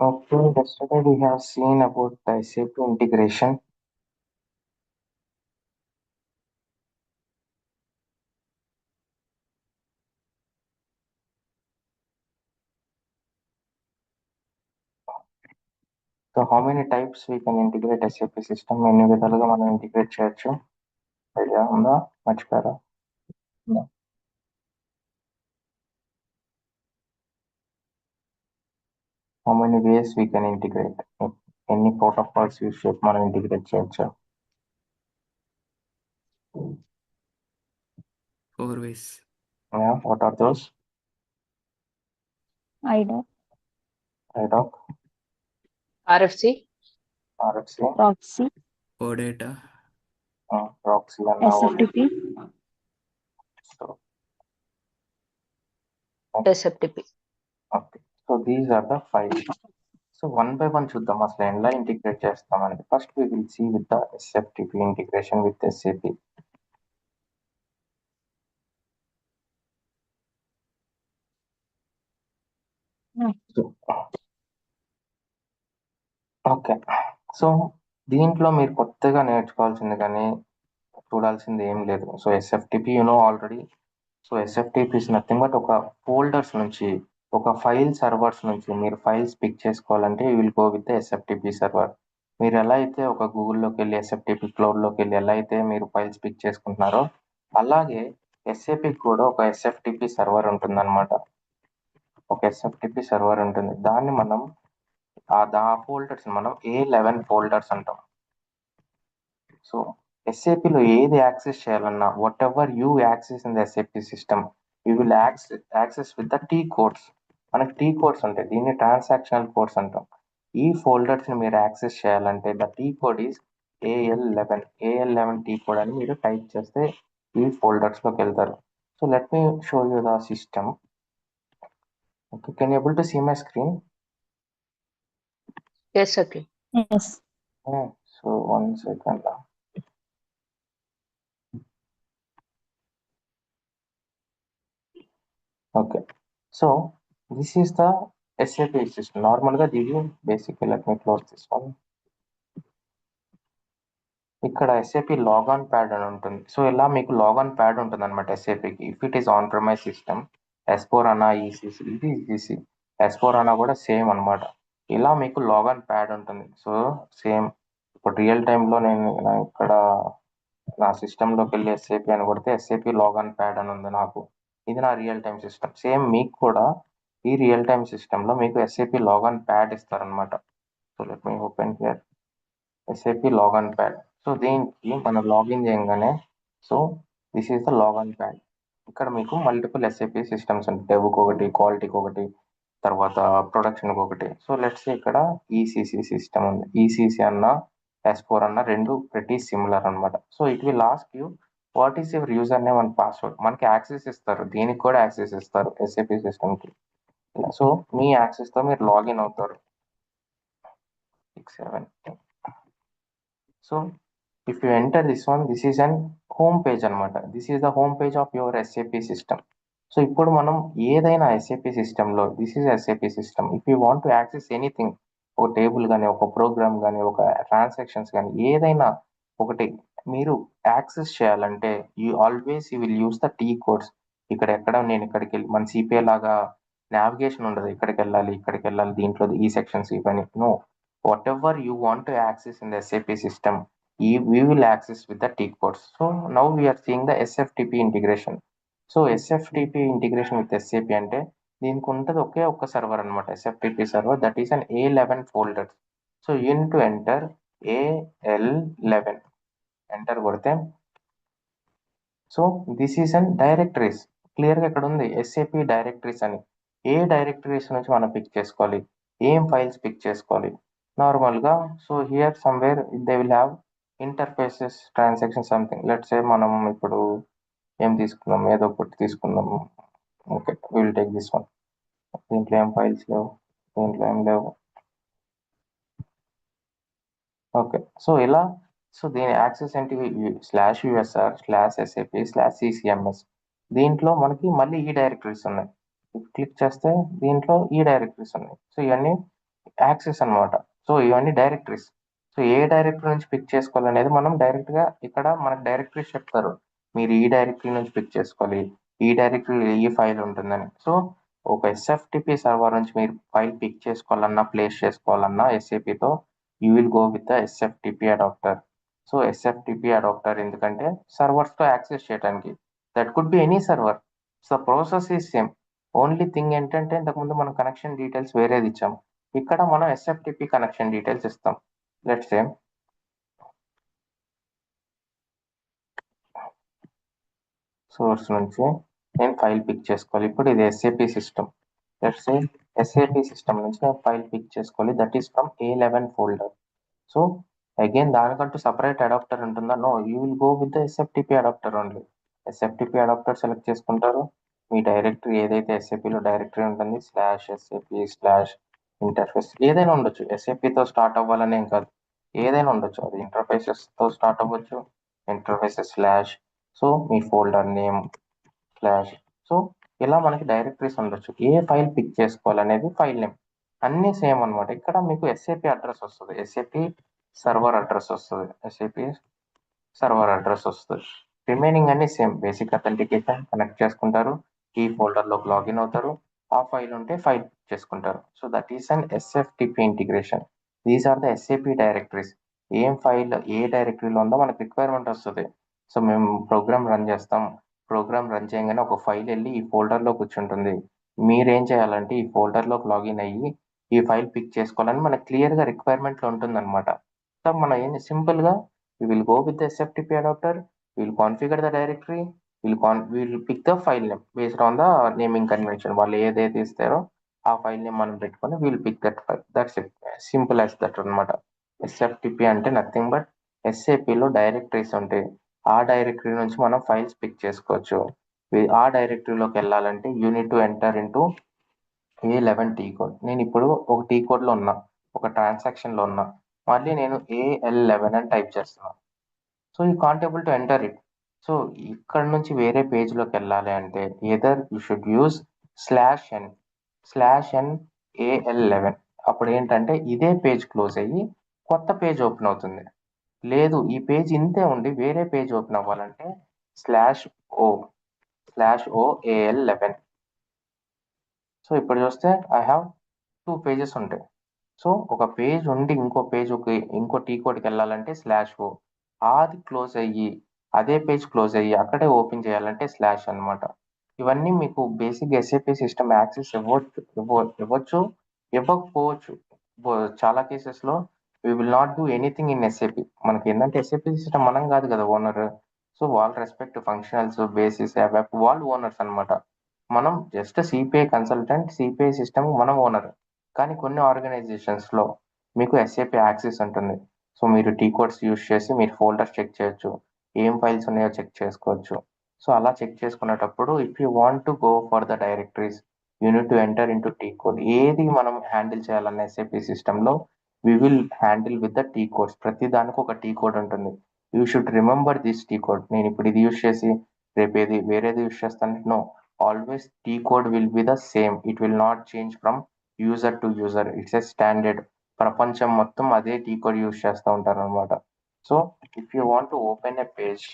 Okay, yesterday we have seen about the SAP integration. So how many types we can integrate SAP system? ఎన్ని విధాలుగా మనం integrate చేయొచ్చు? Idea ఉందా? మర్చిపోయారా? ఉందా? How many ways we can integrate? ఎన్ని protocols use చేసి మనం ఇంటిగ్రేట్ చేయొచ్చు? 4 ways. Yeah, what are those? IDOC, IDOC, RFC, RFC, proxy, OData, proxy and now SFTP, so SFTP. okay. So these are the 5. So one by one చూద్దాం అసలు ఎలా integrate చేస్తామని. First we will see with the SFTP integration with SAP. Okay, so దీంట్లో మీరు కొత్తగా నేర్చుకోవాల్సింది కానీ చూడాల్సింది ఏం లేదు. So SFTP already. So SFTP is nothing but ఒక ఫోల్డర్స్ నుంచి, ఒక ఫైల్ సర్వర్స్ నుంచి మీరు ఫైల్స్ పిక్ చేసుకోవాలంటే you will go with the SFTP server. మీరు ఎలా అయితే ఒక గూగుల్లోకి వెళ్ళి ఎస్ఎఫ్టిపి క్లౌడ్లోకి వెళ్ళి ఎలా అయితే మీరు ఫైల్స్ పిక్ చేసుకుంటున్నారో అలాగే ఎస్ఏపి కూడా ఒక ఎస్ఎఫ్టిపి సర్వర్ ఉంటుందన్నమాట. ఒక ఎస్ఎఫ్టిపి సర్వర్ ఉంటుంది. దాన్ని మనం ఆ ఫోల్డర్స్ మనం A11 ఫోల్డర్స్ అంటాం. సో ఎస్ఏపిలో ఏది యాక్సెస్ చేయాలన్నా what ever you access in the SAP system you will access with the T codes. మనకి టీ కోడ్స్ ఉంటాయి, దీన్ని ట్రాన్సాక్షనల్ కోడ్స్ అంటాం. ఈ ఫోల్డర్స్ ని మీరు యాక్సెస్ చేయాలంటే the T code is AL11 T code అని మీరు టైప్ చేస్తే ఈ ఫోల్డర్స్ లోకి వెళ్తారు. So let me show you the system. Okay, can you able to see my screen? Yes, okay. yes, so 1 second. Okay, so this is the SAP system. నార్మల్గా దీని basic let me close this one. ఇక్కడ SAP logon pad అని ఉంటుంది. So ఇలా మీకు logon pad ఉంటుంది అనమాట ఎస్ఏపికి. If it is on premise system S4 అన్నా ఈసీసీ, ఇది ఈసీసీ, S4 అన్నా కూడా సేమ్ అనమాట. ఇలా మీకు లాగాన్ ప్యాడ్ ఉంటుంది. సో సేమ్ ఇప్పుడు రియల్ టైంలో నేను ఇక్కడ నా సిస్టంలోకి వెళ్ళి ఎస్ఏపి అని కొడితే ఎస్ఏపి లాగాన్ ప్యాడ్ అని ఉంది నాకు. ఇది నా రియల్ టైం సిస్టమ్. సేమ్ మీకు కూడా ఈ రియల్ టైం సిస్టంలో మీకు ఎస్ఏపి లాగాన్ ప్యాడ్ ఇస్తారనమాట. So let me open here SAP logon pad. So దీనికి మనం లాగిన్ చేయగానే so this is the log on pad. ఇక్కడ మీకు మల్టిపుల్ ఎస్ఏపి సిస్టమ్స్ ఉంటాయి. డెవ్కి ఒకటి, క్వాలిటీకి ఒకటి, తర్వాత ప్రొడక్షన్కి ఒకటి. సో లెట్స్ ఇక్కడ ఈసీసీ సిస్టమ్ ఉంది. ఈసీసీ అన్న S4 అన్న రెండు ప్రతి సిమిలర్ అనమాట. So it will ask you what is your user name and password. మనకి యాక్సెస్ ఇస్తారు, దీనికి కూడా యాక్సెస్ ఇస్తారు ఎస్ఏపి సిస్టమ్కి. సో మీ యాక్సెస్తో మీరు లాగిన్ అవుతారు. 6, 7. So if you enter this one, this is an home page అనమాట. This is the home page of your SAP system. So ఇప్పుడు మనం ఏదైనా ఎస్ఏపి సిస్టంలో this is SAP system. If you want to access anything, ఒక table కానీ, ఒక programme కానీ, ఒక ట్రాన్సాక్షన్స్ కానీ, ఏదైనా ఒకటి మీరు యాక్సెస్ చేయాలంటే you will use the T codes. ఇక్కడ ఎక్కడ నేను ఇక్కడికి వెళ్ళి మన సిపిఐ లాగా నావిగేషన్ ఉండదు, ఇక్కడికి వెళ్ళాలి ఇక్కడికి వెళ్ళాలి దీంట్లో ఈ సెక్షన్స్ ఇవన్నీ. No, whatever you want to access in the SAP system we will access with the T codes. So now we are seeing the SFTP integration. So SFTP integration with SAP అంటే దీనికి ఉంటుంది ఒకే ఒక్క server అనమాట, SFTP server. That is an A11 folder. So you to enter AL11, enter కొడితే so this is an directories. క్లియర్గా ఇక్కడ ఉంది ఎస్ఏపి డైరెక్టరీస్ అని. ఏ డైరెక్టరీస్ నుంచి మనం పిక్ చేసుకోవాలి, ఏం ఫైల్స్ పిక్ చేసుకోవాలి నార్మల్గా. So here somewhere they will have interfaces, transaction something. Let's say మనం ఇప్పుడు ఏం తీసుకుందాం, ఏదో ఒకటి తీసుకుందాం. Okay, will take this one. దీంట్లో ఏం ఫైల్స్ లేవు, దీంట్లో ఏం లేవు. ఓకే, సో ఇలా సో దీని యాక్సెస్ ఏంటి, /usr/SAP/CCMS. దీంట్లో మనకి మళ్ళీ ఈ డైరెక్టరీస్ ఉన్నాయి. క్లిక్ చేస్తే దీంట్లో ఈ డైరెక్టరీస్ ఉన్నాయి. సో ఇవన్నీ యాక్సెస్ అన్నమాట. సో ఇవన్నీ డైరెక్టరీస్. సో ఏ డైరెక్టరీ నుంచి పిక్ చేసుకోవాలనేది మనం డైరెక్ట్‌గా ఇక్కడ మనకు డైరెక్టరీస్ చెప్తారు. మీరు ఈ డైరెక్టరీ నుంచి పిక్ చేసుకోవాలి. ఈ డైరెక్టరీలో ఈ ఫైల్ ఉంటుందని. సో ఒక ఎస్ఎఫ్‌టిపి సర్వర్ నుంచి మీరు ఫైల్ పిక్ చేసుకోవాలన్నా, ప్లేస్ చేసుకోవాలన్నా ఎస్ఏపితో you will go with the SFTP adapter. So SFTP adapter ఎందుకంటే సర్వర్స్‌తో యాక్సెస్ చేయడానికి. That could be any server. So process is same. Only thing ఏంటంటే ఇంతకుముందు మనం కనెక్షన్ డీటెయిల్స్ వేరేది ఇచ్చాం. ఇక్కడ మనం ఎస్ఎఫ్టిపి కనెక్షన్ డీటెయిల్స్ ఇస్తాం. లెట్స్ సే సోర్స్ నుంచి నేను ఫైల్ పిక్ చేసుకోవాలి. ఇప్పుడు ఇది SAP system. Let's say SAP system నుంచి నేను ఫైల్ పిక్ చేసుకోవాలి. That is from A11 folder. So again దానికంటూ సపరేట్ అడాప్టర్ ఉంటుందా? No, you will go with the SFTP adapter only. SFTP adapter select చేసుకుంటారు. మీ డైరెక్టరీ ఏదైతే ఎస్ఏపిలో డైరెక్టరీ ఉంటుంది /SAP ఇంటర్ఫేస్ ఏదైనా ఉండొచ్చు. ఎస్ఏపితో స్టార్ట్ అవ్వాలనేం కాదు. ఏదైనా ఉండొచ్చు. అది ఇంటర్ఫేసెస్తో స్టార్ట్ అవ్వచ్చు. ఇంటర్ఫేసెస్ స్లాష్ సో మీ ఫోల్డర్ నేమ్ స్లాష్ సో ఇలా మనకి డైరెక్టరీస్ ఉండొచ్చు. ఏ ఫైల్ పిక్ చేసుకోవాలనేది ఫైల్ నేమ్ అన్నీ సేమ్ అన్నమాట. ఇక్కడ మీకు ఎస్ఏపి అడ్రస్ వస్తుంది. ఎస్ఏపి సర్వర్ అడ్రస్ వస్తుంది. ఎస్ఏపి సర్వర్ అడ్రస్ వస్తుంది. రిమైనింగ్ అన్ని సేమ్. బేసిక్ అథెంటికేషన్ కనెక్ట్ చేసుకుంటారు. ఈ ఫోల్డర్లోకి లాగిన్ అవుతారు. ఆ ఫైల్ ఉంటే ఫైల్ చేసుకుంటారు. So that is an SFTP integration. These are the SAP directories. ఏం ఫైల్ ఏ డైరెక్టరీలో ఉందో మనకు రిక్వైర్మెంట్ వస్తుంది. సో మేము ప్రోగ్రామ్ రన్ చేస్తాం. ప్రోగ్రామ్ రన్ చేయగానే ఒక ఫైల్ వెళ్ళి ఈ ఫోల్డర్లో కూర్చుంటుంది. మీరేం చేయాలంటే ఈ ఫోల్డర్లోకి లాగిన్ అయ్యి ఈ ఫైల్ పిక్ చేసుకోవాలని మనకు క్లియర్గా రిక్వైర్మెంట్లో ఉంటుందన్నమాట. సో మనం ఏం సింపుల్గా we will go with the SFTP adapter, we will configure the directory, we will pick the file name based on the naming convention. వాళ్ళు ఏదైతే ఇస్తారో ఆ ఫైల్ నేమ్ మనం పెట్టుకొని we will pick that file. That's it. Simple as that అన్నమాట. SFTP అంటే nothing but ఎస్ఏపిలో directories ఉంటాయి. ఆ డైరెక్టరీ నుంచి మనం ఫైల్స్ పిక్ చేసుకోవచ్చు. ఆ డైరెక్టరీలోకి వెళ్ళాలంటే you need to enter into A11 tea code. నేను ఇప్పుడు ఒక టీ కోడ్లో ఉన్నా, ఒక ట్రాన్సాక్షన్లో ఉన్నా. మళ్ళీ నేను AL11 అని టైప్ చేస్తున్నాను. So you can't able to enter it. So ఇక్కడ నుంచి వేరే పేజ్లోకి వెళ్ళాలి అంటే either you should use /n AL11. అప్పుడు ఏంటంటే ఇదే పేజ్ క్లోజ్ అయ్యి కొత్త పేజ్ ఓపెన్ అవుతుంది. లేదు ఈ పేజ్ ఇంతే ఉండి వేరే పేజ్ ఓపెన్ అవ్వాలంటే /o AL11. సో ఇప్పుడు చూస్తే ఐ హ్యావ్ 2 పేజెస్ ఉంటాయి. సో ఒక పేజ్ ఉండి ఇంకో టీ కోడ్కి వెళ్ళాలంటే /o. అది క్లోజ్ అయ్యి అదే పేజ్ క్లోజ్ అయ్యి అక్కడే ఓపెన్ చేయాలంటే స్లాష్ అన్నమాట. ఇవన్నీ మీకు బేసిక్ ఎస్ఏపి సిస్టమ్ యాక్సెస్ ఇవ్వచ్చు, ఇవ్వకపోవచ్చు. చాలా కేసెస్లో we will not do anything in SAP. మనకి ఏంటంటే ఎస్ఏపి సిస్టమ్ మనం కాదు కదా ఓనర్. సో వాళ్ళ రెస్పెక్ట్ ఫంక్షనల్స్ బేసిస్ యాప్ వాళ్ళు ఓనర్స్ అన్నమాట. మనం just CPI consultant, CPI system మనం ఓనర్. కానీ కొన్ని ఆర్గనైజేషన్స్లో మీకు ఎస్ఏపి యాక్సెస్ ఉంటుంది. సో మీరు టీ కోడ్స్ యూస్ చేసి మీరు ఫోల్డర్స్ చెక్ చేయొచ్చు, ఏం ఫైల్స్ ఉన్నాయో చెక్ చేసుకోవచ్చు. సో అలా చెక్ చేసుకునేటప్పుడు if you want to go for the directories you need to enter into T code. ఏది మనం హ్యాండిల్ చేయాలన్న ఎస్ఏపి సిస్టంలో we will handle with the T codes. ప్రతి దానికి ఒక టీ కోడ్ ఉంటుంది. You should remember this T code. నేను ఇప్పుడు ఇది యూస్ చేసి రేపు వేరేది యూస్ చేస్తాను. No, always T code will be the same. It will not change from user to user. It's a standard. ప్రపంచం మొత్తం అదే టీ కోడ్ యూస్ చేస్తూ ఉంటారు అనమాట. So if you want to open a page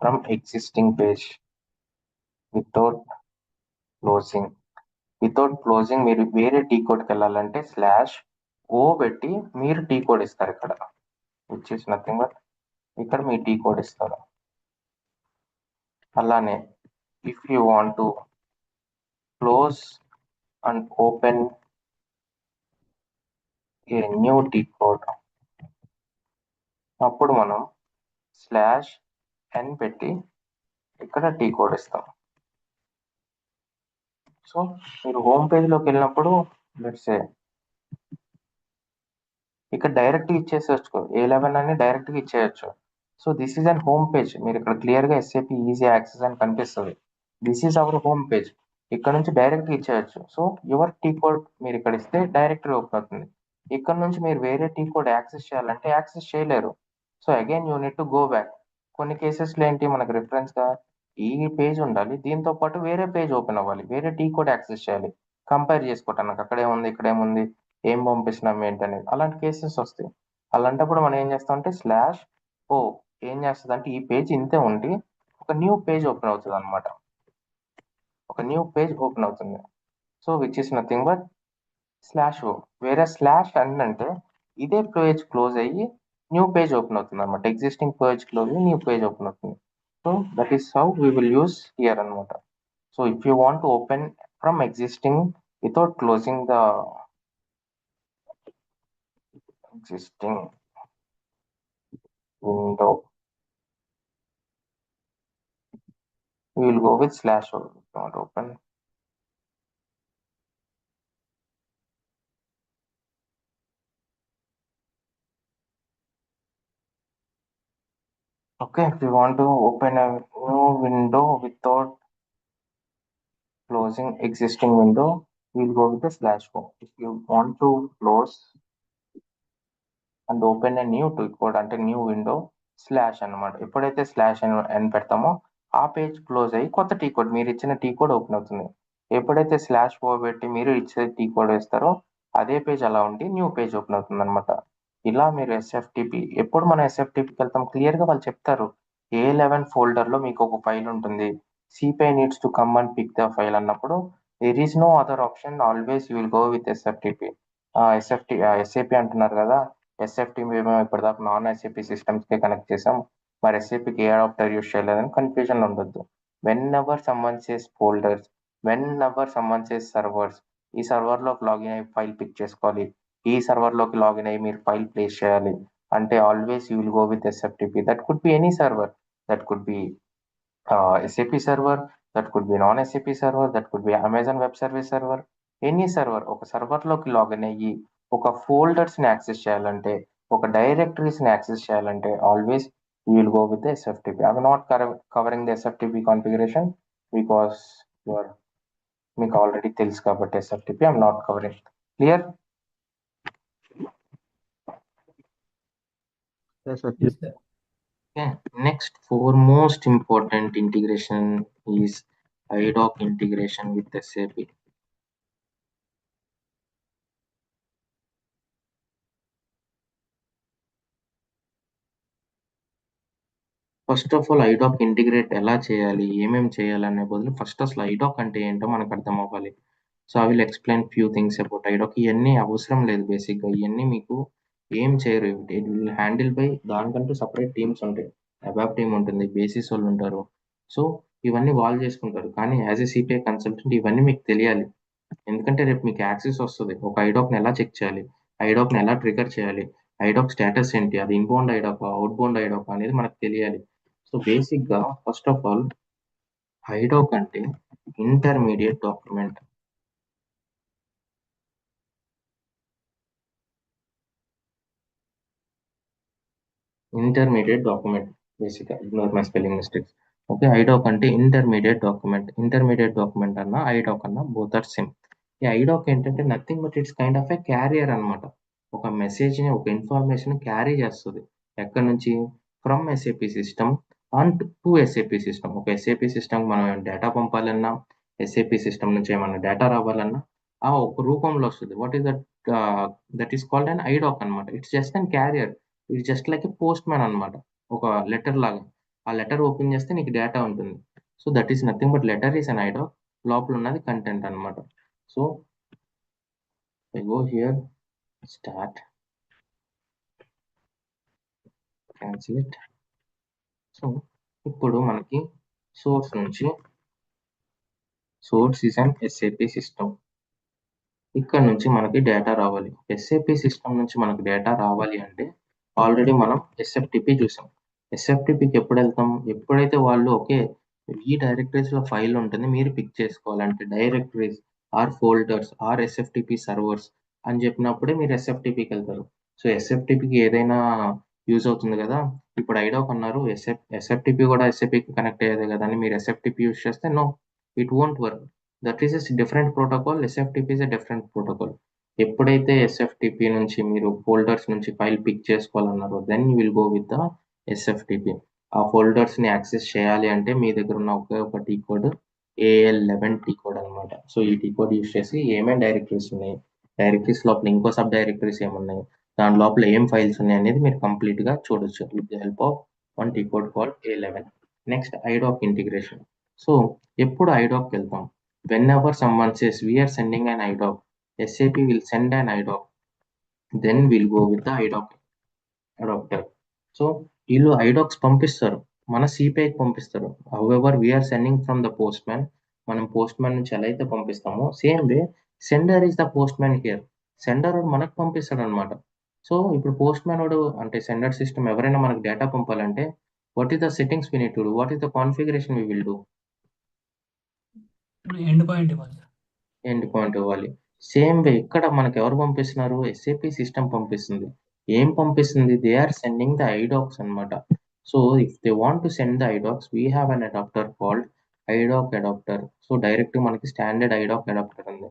from existing page without closing మీరు వేరే tea కోడ్కి వెళ్ళాలంటే /o పెట్టి మీరు టీ కోడ్ ఇస్తారు ఇక్కడ, విచ్ ఇస్ నథింగ్ బట్ ఇక్కడ మీ టీ కోడ్ ఇస్తారు. అలానే if you want to close and open a new T code అప్పుడు మనం /n పెట్టి ఇక్కడ టీ కోడ్ ఇస్తాం. సో మీరు హోమ్ పేజ్లోకి వెళ్ళినప్పుడు లెట్స్ సే ఇక్కడ డైరెక్ట్ ఇచ్చేసేయచ్చు. A11 అని డైరెక్ట్గా ఇచ్చేయచ్చు. So this is an home page. మీరు ఇక్కడ క్లియర్గా ఎస్ఏపి ఈజీ యాక్సెస్ అని కనిపిస్తుంది. This is our home page. ఇక్కడ నుంచి డైరెక్ట్గా ఇచ్చేయచ్చు. సో యువర్ టీ కోడ్ మీరు ఇక్కడ ఇస్తే డైరెక్ట్గా ఓపెన్ అవుతుంది. ఇక్కడ నుంచి మీరు వేరే టీ కోడ్ యాక్సెస్ చేయాలంటే యాక్సెస్ చేయలేరు. So again you need to go back. కొన్ని కేసెస్లో ఏంటి మనకు రిఫరెన్స్గా ఈ పేజ్ ఉండాలి, దీంతో పాటు వేరే పేజ్ ఓపెన్ అవ్వాలి, వేరే టీ కోడ్ యాక్సెస్ చేయాలి. కంపేర్ చేసుకోవటానికి అక్కడ ఏముంది ఇక్కడ ఏముంది ఏం పంపిస్తున్నాం ఏంటనేది అలాంటి కేసెస్ వస్తాయి. అలాంటప్పుడు మనం ఏం చేస్తామంటే స్లాష్ ఓ ఏం చేస్తుంది అంటే ఈ పేజ్ ఇంతే ఉండి ఒక న్యూ పేజ్ ఓపెన్ అవుతుంది అనమాట. ఒక న్యూ పేజ్ ఓపెన్ అవుతుంది. So which is nothing but slash O. వేరే స్లాష్ అంటే ఇదే పేజ్ క్లోజ్ అయ్యి న్యూ పేజ్ ఓపెన్ అవుతుంది అనమాట. ఎగ్జిస్టింగ్ పేజ్ క్లోజ్ అయ్యి న్యూ పేజ్ ఓపెన్ అవుతుంది. So that is how we will use here అనమాట. So if you want to open from existing without closing the existing window, we will go with slash o. Not open. Okay, if you want to open a new window without closing existing window, we'll go with the slash o. If you want to close and open a new T code అంటే new window slash అనమాట. ఎప్పుడైతే slash అని పెడతామో ఆ page close అయ్యి కొత్త tea code మీరు ఇచ్చిన టీ కోడ్ ఓపెన్ అవుతుంది. ఎప్పుడైతే స్లాష్ ఓ పెట్టి మీరు ఇచ్చే టీ కోడ్ వేస్తారో అదే పేజ్ అలా ఉండి న్యూ పేజ్ ఓపెన్ అవుతుంది అనమాట. ఇలా మీరు ఎస్ఎఫ్టిపి ఎప్పుడు మనం ఎస్ఎఫ్టిపికి వెళ్తాం క్లియర్గా వాళ్ళు చెప్తారు. A11 ఫోల్డర్లో మీకు ఒక ఫైల్ ఉంటుంది. CPI needs to come and pick the file అన్నప్పుడు there is no other option, always you will go with SFTP. SAP అంటున్నారు కదా, ఎస్ఎఫ్టీ మేము ఇప్పటిదాకా నాన్ ఎస్ఏపీ సిస్టమ్స్కే కనెక్ట్ చేసాం, మరి ఎస్ఏపీకి ఏ అడాప్టర్ యూస్ చేయలేదని కన్ఫ్యూజన్ ఉండొద్దు. When ever someone says folders, when ever someone says servers, ఈ సర్వర్లోకి లాగిన్ అయ్యి ఫైల్ పిక్ చేసుకోవాలి, ఈ సర్వర్లోకి లాగిన్ అయ్యి మీరు ఫైల్ ప్లేస్ చేయాలి అంటే always you will go with SFTP. That could be any server, that could be SAP server, that could be non-SAP server, that could be Amazon Web Service server, any server. ఒక సర్వర్లోకి login అయ్యి ఒక ఫోల్డర్స్ని access చేయాలంటే, ఒక డైరెక్టరీస్ని access చేయాలంటే always you will go with SFTP. I not covering the SFTP configuration because your మీకు ఆల్రెడీ తెలుసు కాబట్టి SFTP I'm not covering. Clear? Yes, sir. Okay. Next, foremost important integration is IDOC integration with SAP. First of all IDoc integrate ఎలా చేయాలి, ఏమేమి చేయాలి అనే బదులు first అసలు ఐడాక్ అంటే ఏంటో మనకు అర్థం అవ్వాలి. So I will explain few things about IDoc. ఇవన్నీ అవసరం లేదు బేసిక్గా, ఇవన్నీ మీకు ఏం చేయరు. ఇట్ విల్ హ్యాండిల్ బై దానికంటూ సపరేట్ టీమ్స్ ఉంటాయి. అబాప్ టీమ్ ఉంటుంది, బేసిస్ వాళ్ళు ఉంటారు. సో ఇవన్నీ వాళ్ళు చేసుకుంటారు. కానీ యాజ్ ఎ సిపిఐ కన్సల్టెంట్ ఇవన్నీ మీకు తెలియాలి. ఎందుకంటే రేపు మీకు యాక్సెస్ వస్తుంది. ఒక ఐడాక్ని ఎలా చెక్ చేయాలి, ఐడాక్ని ఎలా ట్రిగర్ చేయాలి, ఐడాక్ స్టేటస్ ఏంటి, అది ఇన్బౌండ్ ఐడాక్ అవుట్బౌండ్ ఐడాక్ అనేది మనకు తెలియాలి. సో బేసిక్గా ఫస్ట్ ఆఫ్ ఆల్ ఐడాక్ అంటే ఇంటర్మీడియట్ డాక్యుమెంట్. ఇంటర్మీడియట్ డాక్యుమెంట్ బేసిక్గా, ignore my spelling mistakes. Okay, IDoc అంటే ఇంటర్మీడియట్ డాక్యుమెంట్. ఇంటర్మీడియట్ డాక్యుమెంట్ అన్న ఐడాక్ అన్న బోత్ ఆర్ సేమ్. ఈ ఐడాక్ ఏంటంటే nothing but it's kind of A carrier అనమాట. ఒక మెసేజ్ని, ఒక ఇన్ఫర్మేషన్ క్యారీ చేస్తుంది. ఎక్కడి నుంచి? From SAP system on to SAP system. ఒక ఎస్ఏపి సిస్టమ్ మనం డేటా పంపాలన్నా, ఎస్ఏపి సిస్టమ్ నుంచి ఏమన్నా డేటా రావాలన్నా ఆ ఒక రూపంలో వస్తుంది. What is that? That is called an IDoc అనమాట. It's just an carrier. It's just like a postman అనమాట. ఒక లెటర్ లాగా. ఆ లెటర్ ఓపెన్ చేస్తే నీకు డేటా ఉంటుంది. So that is nothing but letter is an IDoc. లోపల ఉన్నది కంటెంట్ అనమాట. So I go here, start, cancel it. So ఇప్పుడు మనకి సోర్స్ నుంచి, source is an SAP system. ఇక్కడ నుంచి మనకి డేటా రావాలి. ఎస్ఏపి సిస్టమ్ నుంచి మనకి డేటా రావాలి అంటే ఆల్రెడీ మనం ఎస్ఎఫ్టిపి చూసాం. ఎస్ఎఫ్టిపికి ఎప్పుడు వెళ్తాం? ఎప్పుడైతే వాళ్ళు ఓకే ఈ డైరెక్టరీస్లో ఫైల్ ఉంటుంది, మీరు పిక్ చేసుకోవాలంటే directories or folders or SFTP servers అని చెప్పినప్పుడే మీరు ఎస్ఎఫ్టిపికి వెళ్తారు. సో ఎస్ఎఫ్టిపికి ఏదైనా యూజ్ అవుతుంది కదా. ఇప్పుడు ఐడాక్ అన్నారు, ఎస్ఎఫ్టిపి కూడా ఎస్ఏపికి కనెక్ట్ అయ్యేది కదా అని మీరు ఎస్ఎఫ్టిపి యూజ్ చేస్తే no, it won't work. That is a different protocol. SFTP is a different protocol. ఎప్పుడైతే ఎస్ఎఫ్టిపి నుంచి మీరు ఫోల్డర్స్ నుంచి ఫైల్ పిక్ చేసుకోవాలన్నారో then you will go with the SFTP. ఆ ఫోల్డర్స్ని యాక్సెస్ చేయాలి అంటే మీ దగ్గర ఉన్న ఒకే ఒక T code AL11 T code అనమాట. అనమాట. సో ఈ టీ కోడ్ యూస్ చేసి ఏమేమి డైరెక్టరీస్ ఉన్నాయి, డైరెక్టరీస్ లోపల ఇంకో సబ్ డైరెక్టరీస్ ఏమున్నాయి, దాని లోపల ఏం ఫైల్స్ ఉన్నాయి అనేది మీరు కంప్లీట్గా చూడొచ్చు with the help of one T code call A11. Next IDoc integration. So ఎప్పుడు ఐడాక్ వెళ్తాం, whenever someone says we're sending an IDoc, SAP will send an IDOC, then we'll go with the IDOC adapter. So వీళ్ళు IDocs పంపిస్తారు, మన సిపిఐకి పంపిస్తారు. However we are sending from the Postman, మనం Postman నుంచి ఎలా అయితే పంపిస్తామో same way sender is the Postman here. Sender మనకు పంపిస్తాడు అనమాట. సో ఇప్పుడు పోస్ట్ మ్యాన్ వాడు అంటే సెండర్ సిస్టమ్ ఎవరైనా మనకు డేటా పంపాలంటే what is the settings we need to do, what is the configuration we will do, ఇప్పుడు ఎండ్ పాయింట్ ఇవ్వాలి. ఎండ్ పాయింట్ ఇవ్వాలి. సేమ్ వే ఇక్కడ మనకు ఎవరు పంపిస్తున్నారు, ఎస్ఏపి సిస్టమ్ పంపిస్తుంది. ఏం పంపిస్తుంది, they are sending the IDocs అనమాట. So if they want to send the IDocs we have an adapter called IDoc adapter. So direct మనకి స్టాండర్డ్ ఐడాక్ అడాప్టర్ ఉంది.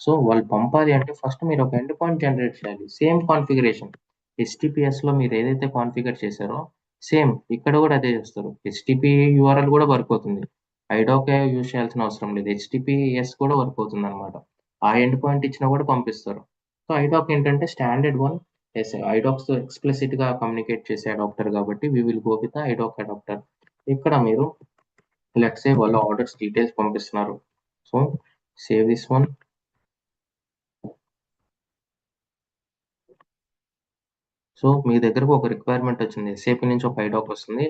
సో వాళ్ళు పంపాలి అంటే ఫస్ట్ మీరు ఒక ఎండ్ పాయింట్ జనరేట్ చేయాలి. సేమ్ కాన్ఫిగరేషన్ HTTPS లో మీరు ఏదైతే కాన్ఫిగర్ చేశారో సేమ్ ఇక్కడ కూడా అదే చేస్తారు. HTTP URL కూడా వర్క్ అవుతుంది, ఐడాక్ యూజ్ చేయాల్సిన అవసరం లేదు, HTTPS కూడా వర్క్ అవుతుంది అనమాట. ఆ ఎండ్ పాయింట్ ఇచ్చినా కూడా పంపిస్తారు. సో ఐడాక్ ఏంటంటే స్టాండర్డ్ వన్, ఐడాక్స్ ఎక్స్ప్లిసిట్ గా కమ్యూనికేట్ చేసే అడాప్టర్ కాబట్టి we will go with IDoc adapter. ఇక్కడ మీరు లెట్స్ సే వాళ్ళ ఆర్డర్స్ డీటెయిల్స్ పంపిస్తున్నారు. So save this one. So మీ దగ్గరకు ఒక రిక్వైర్మెంట్ వచ్చింది, SAP నుంచి ఒక ఐడాక్ వస్తుంది,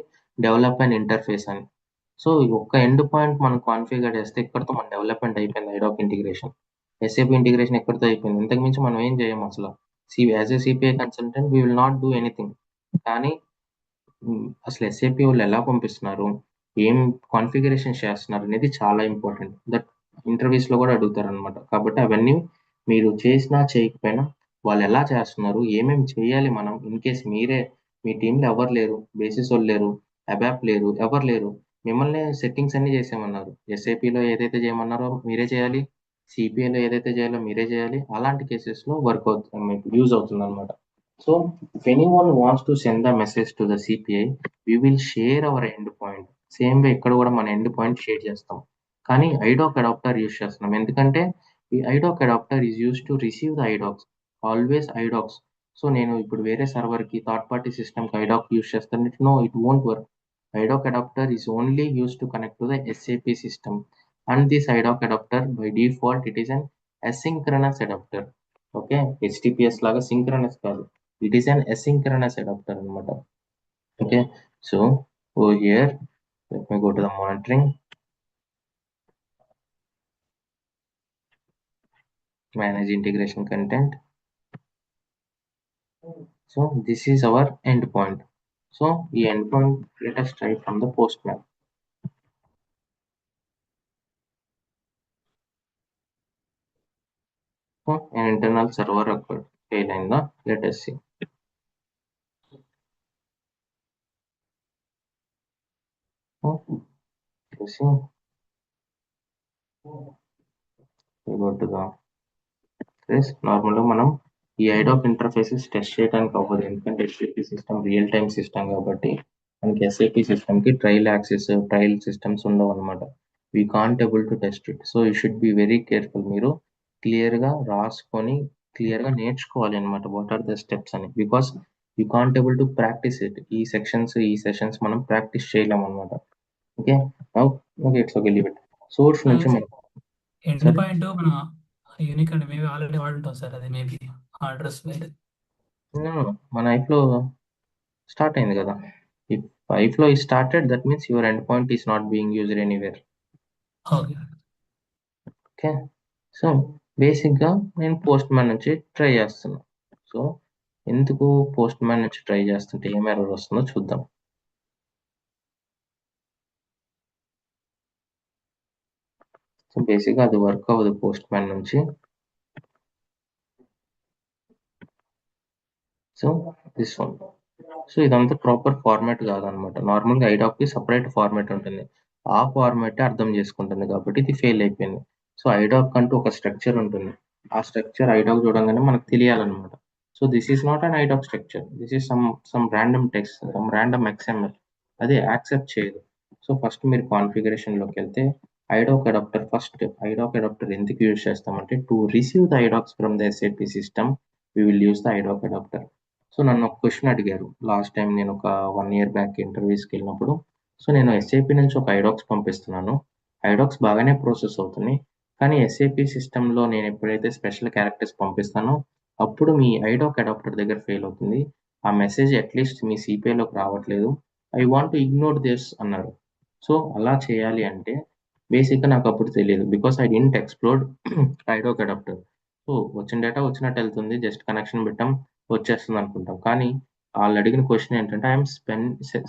డెవలప్మెంట్ ఇంటర్ఫేస్ అని. సో ఈ ఒక్క ఎండ్ పాయింట్ మనం కాన్ఫిగర్ చేస్తే ఇక్కడతో మన డెవలప్మెంట్ అయిపోయింది. ఐడాక్ ఇంటిగ్రేషన్, SAP ఇంటిగ్రేషన్ ఎక్కడితో అయిపోయింది. ఇంతకు మించి మనం ఏం చేయము అసలు. As a CPI consultant we will not do anything. కానీ అసలు SAP వాళ్ళు ఎలా పంపిస్తున్నారు, ఏం కాన్ఫిగరేషన్ చేస్తున్నారు అనేది చాలా ఇంపార్టెంట్. దట్ ఇంటర్వ్యూస్ లో కూడా అడుగుతారు అనమాట. కాబట్టి అవన్నీ మీరు చేసినా చేయకపోయినా వాళ్ళు ఎలా చేస్తున్నారు, ఏమేమి చేయాలి మనం, ఇన్ కేస్ మీరే మీ టీంలో ఎవరు లేరు, బేసిస్ వాళ్ళు లేరు, అబాప్ లేరు, ఎవరు లేరు, మిమ్మల్ని సెట్టింగ్స్ అన్ని చేసేయమన్నారు. SAPలో ఏదైతే చేయమన్నారో మీరే చేయాలి, సిపిఐలో ఏదైతే చేయాలో మీరే చేయాలి. అలాంటి కేసెస్ లో వర్క్ అవుతుంది, మీకు యూజ్ అవుతుంది అనమాట. So if anyone wants to send the message to the CPI, we will share our end point. Same way ఇక్కడ కూడా మన ఎండ్ పాయింట్ షేర్ చేస్తాం. కానీ ఐడాక్ అడాప్టర్ యూజ్ చేస్తున్నాం ఎందుకంటే ఈ IDoc adapter is use to receive the IDocs, always IDocs. So నేను ఇప్పుడు వేరే సర్వర్ కి థర్డ్ పార్టీ సిస్టమ్ కి ఐడాక్ యూజ్ చేస్తాను, no it won't work. IDoc adapter is only use to connect to the SAP system, and this IDoc adapter by default it is an asynchronous adapter. Okay, HTTPS లాగా synchronous కాదు, it is an asynchronous adapter అనమాట. Okay, so over here let me go to the monitoring, manage integration content. So this is our endpoint. So the endpoint let us try from the postman. So an internal server occurred, fail in the, let us see. You see, we go to the this normal మనం ఈ IDoc interfaces test చేయడానికి అవ్వదు, ఎందుకంటే SAP system real time system కాబట్టి మనకి SAP system కి trial access, trial systems ఉండవు అనమాట. We can't able to test it. So you should be very careful. మీరు క్లియర్ గా రాసుకొని క్లియర్ గా నేర్చుకోవాలి అనమాట వాట్ ఆర్ ద స్టెప్స్ అని, because you can't able to practice it. ఈ సెషన్స్ మనం ప్రాక్టీస్ చేయలేం అనమాట. Okay, okay it's okay, leave it. Source నుంచి మనం ఎండ్ పాయింట్ మన యూనిక్ అంటే మేబీ ఆల్రెడీ వాడుంటాం సార్, అది మేబీ అడ్రస్ వేరే. మన ఐఫ్లో స్టార్ట్ అయింది కదా. ఇఫ్ ఐఫ్లో ఈ started that means your end point is not being used anywhere. Okay okay, so బేసిక్గా నేను పోస్ట్ మ్యాన్ నుంచి ట్రై చేస్తున్నా. సో ఎందుకు పోస్ట్ మ్యాన్ నుంచి ట్రై చేస్తుంటే ఏం ఎర్రర్ వస్తుందో చూద్దాం. సో బేసిక్గా అది వర్క్ అవ్వదు పోస్ట్ మ్యాన్ నుంచి. So this one. సో ఇదంతా ప్రాపర్ ఫార్మాట్ కాదనమాట. నార్మల్గా ఐడాక్కి సపరేట్ ఫార్మాట్ ఉంటుంది, ఆ ఫార్మాట్ అర్థం చేసుకుంటుంది కాబట్టి ఇది ఫెయిల్ అయిపోయింది. సో ఐడాక్ అంటూ ఒక స్ట్రక్చర్ ఉంటుంది, ఆ స్ట్రక్చర్ ఐడాక్ చూడంగానే మనకు తెలియాలన్నమాట. So this is not an IDoc structure, this is some random text, some random XML, అది యాక్సెప్ట్ చేయదు. సో ఫస్ట్ మీరు కాన్ఫిగరేషన్లోకి వెళ్తే IDoc adapter first IDoc adapter ఎందుకు యూజ్ చేస్తామంటే to receive the IDocs from the SAP system we will use the IDoc adapter. So నన్ను ఒక question అడిగారు లాస్ట్ టైం నేను ఒక 1 year బ్యాక్ ఇంటర్వ్యూస్కి వెళ్ళినప్పుడు. సో నేను ఎస్ఏపి నుంచి ఒక ఐడాక్స్ పంపిస్తున్నాను. ఐడాక్స్ బాగానే ప్రాసెస్ అవుతున్నాయి, కానీ ఎస్ఏపి సిస్టంలో నేను ఎప్పుడైతే స్పెషల్ క్యారెక్టర్స్ పంపిస్తానో అప్పుడు మీ ఐడాక్ అడాప్టర్ దగ్గర ఫెయిల్ అవుతుంది. ఆ మెసేజ్ అట్లీస్ట్ మీ సిపిఐలోకి రావట్లేదు. I want to ignore this అన్నారు. సో అలా చేయాలి అంటే బేసిక్గా నాకు అప్పుడు తెలియదు, because I didn't explore IDoc adapter. So వచ్చిన డేటా వచ్చినట్టు వెళ్తుంది, జస్ట్ కనెక్షన్ పెట్టాం వచ్చేస్తుంది అనుకుంటాం. కానీ వాళ్ళు అడిగిన క్వశ్చన్ ఏంటంటే I'm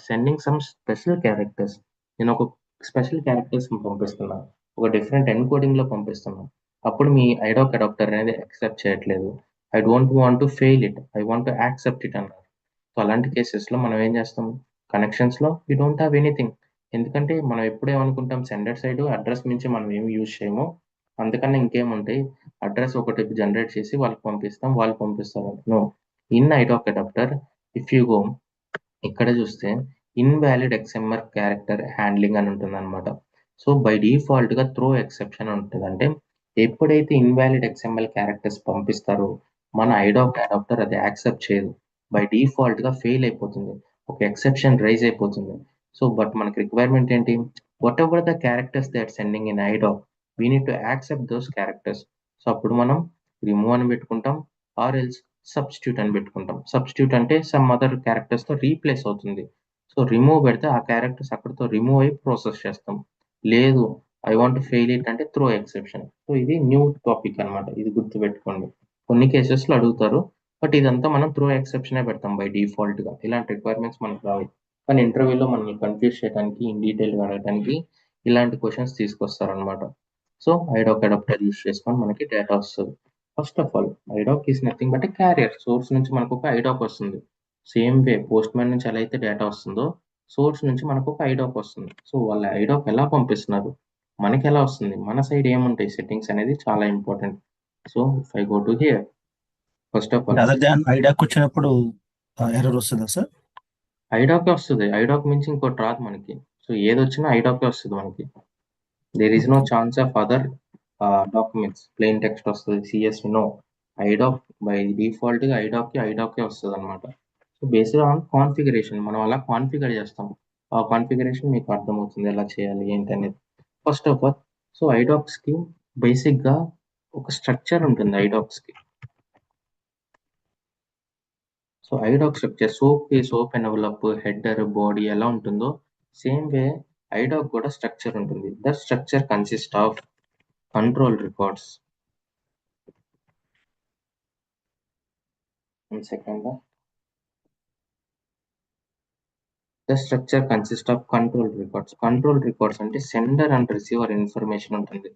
sending some special characters. నేను ఒక స్పెషల్ క్యారెక్టర్స్ పంపిస్తున్నాను, ఒక డిఫరెంట్ ఎన్కోడింగ్లో పంపిస్తున్నాను. అప్పుడు మీ ఐడాక్ అడాప్టర్ అనేది యాక్సెప్ట్ చేయట్లేదు. I don't want to fail it, I want to accept it అన్నారు. సో అలాంటి కేసెస్లో మనం ఏం చేస్తాం, కనెక్షన్స్లో వీ డోంట్ హ్యావ్ ఎనీథింగ్. ఎందుకంటే మనం ఎప్పుడేమనుకుంటాం సెండర్ సైడ్ అడ్రస్ మించి మనం ఏమి యూజ్ చేయము, అందుకని ఇంకేముంటాయి, అడ్రస్ ఒకటి జనరేట్ చేసి వాళ్ళకి పంపిస్తాం, వాళ్ళు పంపిస్తారు. No, in IDoc adapter if you go ఇక్కడ చూస్తే ఇన్వాలిడ్ ఎక్స్ఎంఆర్ క్యారెక్టర్ హ్యాండ్లింగ్ అని ఉంటుంది అనమాట. సో బై డిఫాల్ట్గా త్రో ఎక్సెప్షన్ ఉంటుంది. అంటే ఎప్పుడైతే ఇన్వాలిడ్ ఎక్స్ఎంఎల్ క్యారెక్టర్స్ పంపిస్తారో మన ఐడాక్ అడాప్టర్ అది యాక్సెప్ట్ చేయదు, బై డిఫాల్ట్గా ఫెయిల్ అయిపోతుంది, ఒక ఎక్సెప్షన్ రైజ్ అయిపోతుంది. సో బట్ మనకి రిక్వైర్మెంట్ ఏంటి, whatever the characters they are sending in IDoc we need to accept those characters. So అప్పుడు మనం రిమూవ్ అని పెట్టుకుంటాం, ఆర్ ఎల్స్ సబ్స్టిట్యూట్ అని పెట్టుకుంటాం. సబ్స్టిట్యూట్ అంటే సమ్ అదర్ క్యారెక్టర్స్తో రీప్లేస్ అవుతుంది. సో రిమూవ్ పెడితే ఆ క్యారెక్టర్స్ అక్కడితో రిమూవ్ అయ్యి ప్రాసెస్ చేస్తాం. లేదు ఐ వాంట్ ఫెయిల్ ఇట్ అంటే త్రో ఎక్సెప్షన్. సో ఇది న్యూ టాపిక్ అనమాట, ఇది గుర్తుపెట్టుకోండి. కొన్ని కేసెస్లో అడుగుతారు, బట్ ఇదంతా మనం త్రో ఎక్సెప్షనే పెడతాం బై డిఫాల్ట్గా. ఇలాంటి రిక్వైర్మెంట్స్ మనకు రావు, కానీ ఇంటర్వ్యూలో మనల్ని కన్ఫ్యూజ్ చేయడానికి ఇన్ డీటెయిల్గా అడగడానికి ఇలాంటి క్వశ్చన్స్ తీసుకొస్తారనమాట. సో ఐడాక్ అడాప్టర్ యూస్ చేసుకొని మనకి డేటా వస్తుంది. First of all IDoc is nothing but a carrier. Source నుంచి మనకు ఒక ఐడాక్ వస్తుంది. సేమ్ వే పోస్ట్ మ్యాన్ నుంచి ఎలా అయితే డేటా వస్తుందో సోర్స్ నుంచి మనకు ఒక ఐడాక్ వస్తుంది. సో వాళ్ళ ఐడాక్ ఎలా పంపిస్తున్నారు, మనకి ఎలా వస్తుంది, మన సైడ్ ఏముంటాయి సెట్టింగ్స్ అనేది చాలా important. So if I go to hear, first of all other than IDoc వచ్చినప్పుడు ఎర్రర్ వస్తుందా సార్? ఐడాకే వస్తుంది, ఐడాక్ మించి ఇంకోటి రాదు మనకి. సో ఏది వచ్చినా ఐడాకే వస్తుంది మనకి. There is no chance of other documents. Plain text వస్తుంది, సిఎస్వి నో. ఐడాక్ బై డిఫాల్ట్గా ఐడాకే వస్తుంది అనమాట. సో బేస్డ్ ఆన్ కాన్ఫిగరేషన్ మనం అలా కాన్ఫిగర్ చేస్తాం. ఆ కాన్ఫిగరేషన్ మీకు అర్థమవుతుంది ఎలా చేయాలి ఏంటి అనేది. ఫస్ట్ ఆఫ్ ఆల్ సో ఐడాక్స్కి బేసిక్గా ఒక స్ట్రక్చర్ ఉంటుంది ఐడాక్స్కి. So IDoc structure SOAP envelope header body ఎలా ఉంటుందో సేమ్ వే ఐడాక్ కూడా స్ట్రక్చర్ ఉంటుంది. That structure consist of control records. The structure consists of control records. Control records అంటే సెండర్ అండ్ రిసీవర్ ఇన్ఫర్మేషన్ ఉంటుంది.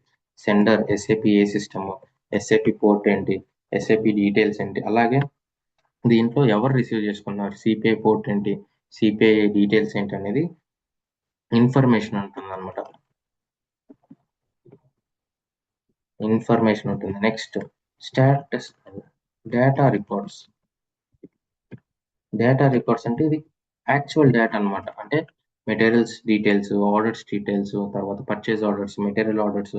సెండర్ ఎస్ఏపి ఏ system, SAP port ఏంటి, SAP details ఏంటి, అలాగే దీంట్లో ఎవరు రిసీవ్ చేసుకున్నారు, సిపిఐ పోర్ట్ ఏంటి, సిపిఐ డీటెయిల్స్ ఏంటి అనేది ఇన్ఫర్మేషన్ ఉంటుంది అనమాట. ఇన్ఫర్మేషన్ ఉంటుంది. Next status data records. Data records అంటే ఇది యాక్చువల్ డేటా అనమాట. అంటే మెటీరియల్స్ డీటెయిల్స్, ఆర్డర్స్ డీటెయిల్స్, తర్వాత పర్చేజ్ ఆర్డర్స్, మెటీరియల్ ఆర్డర్స్,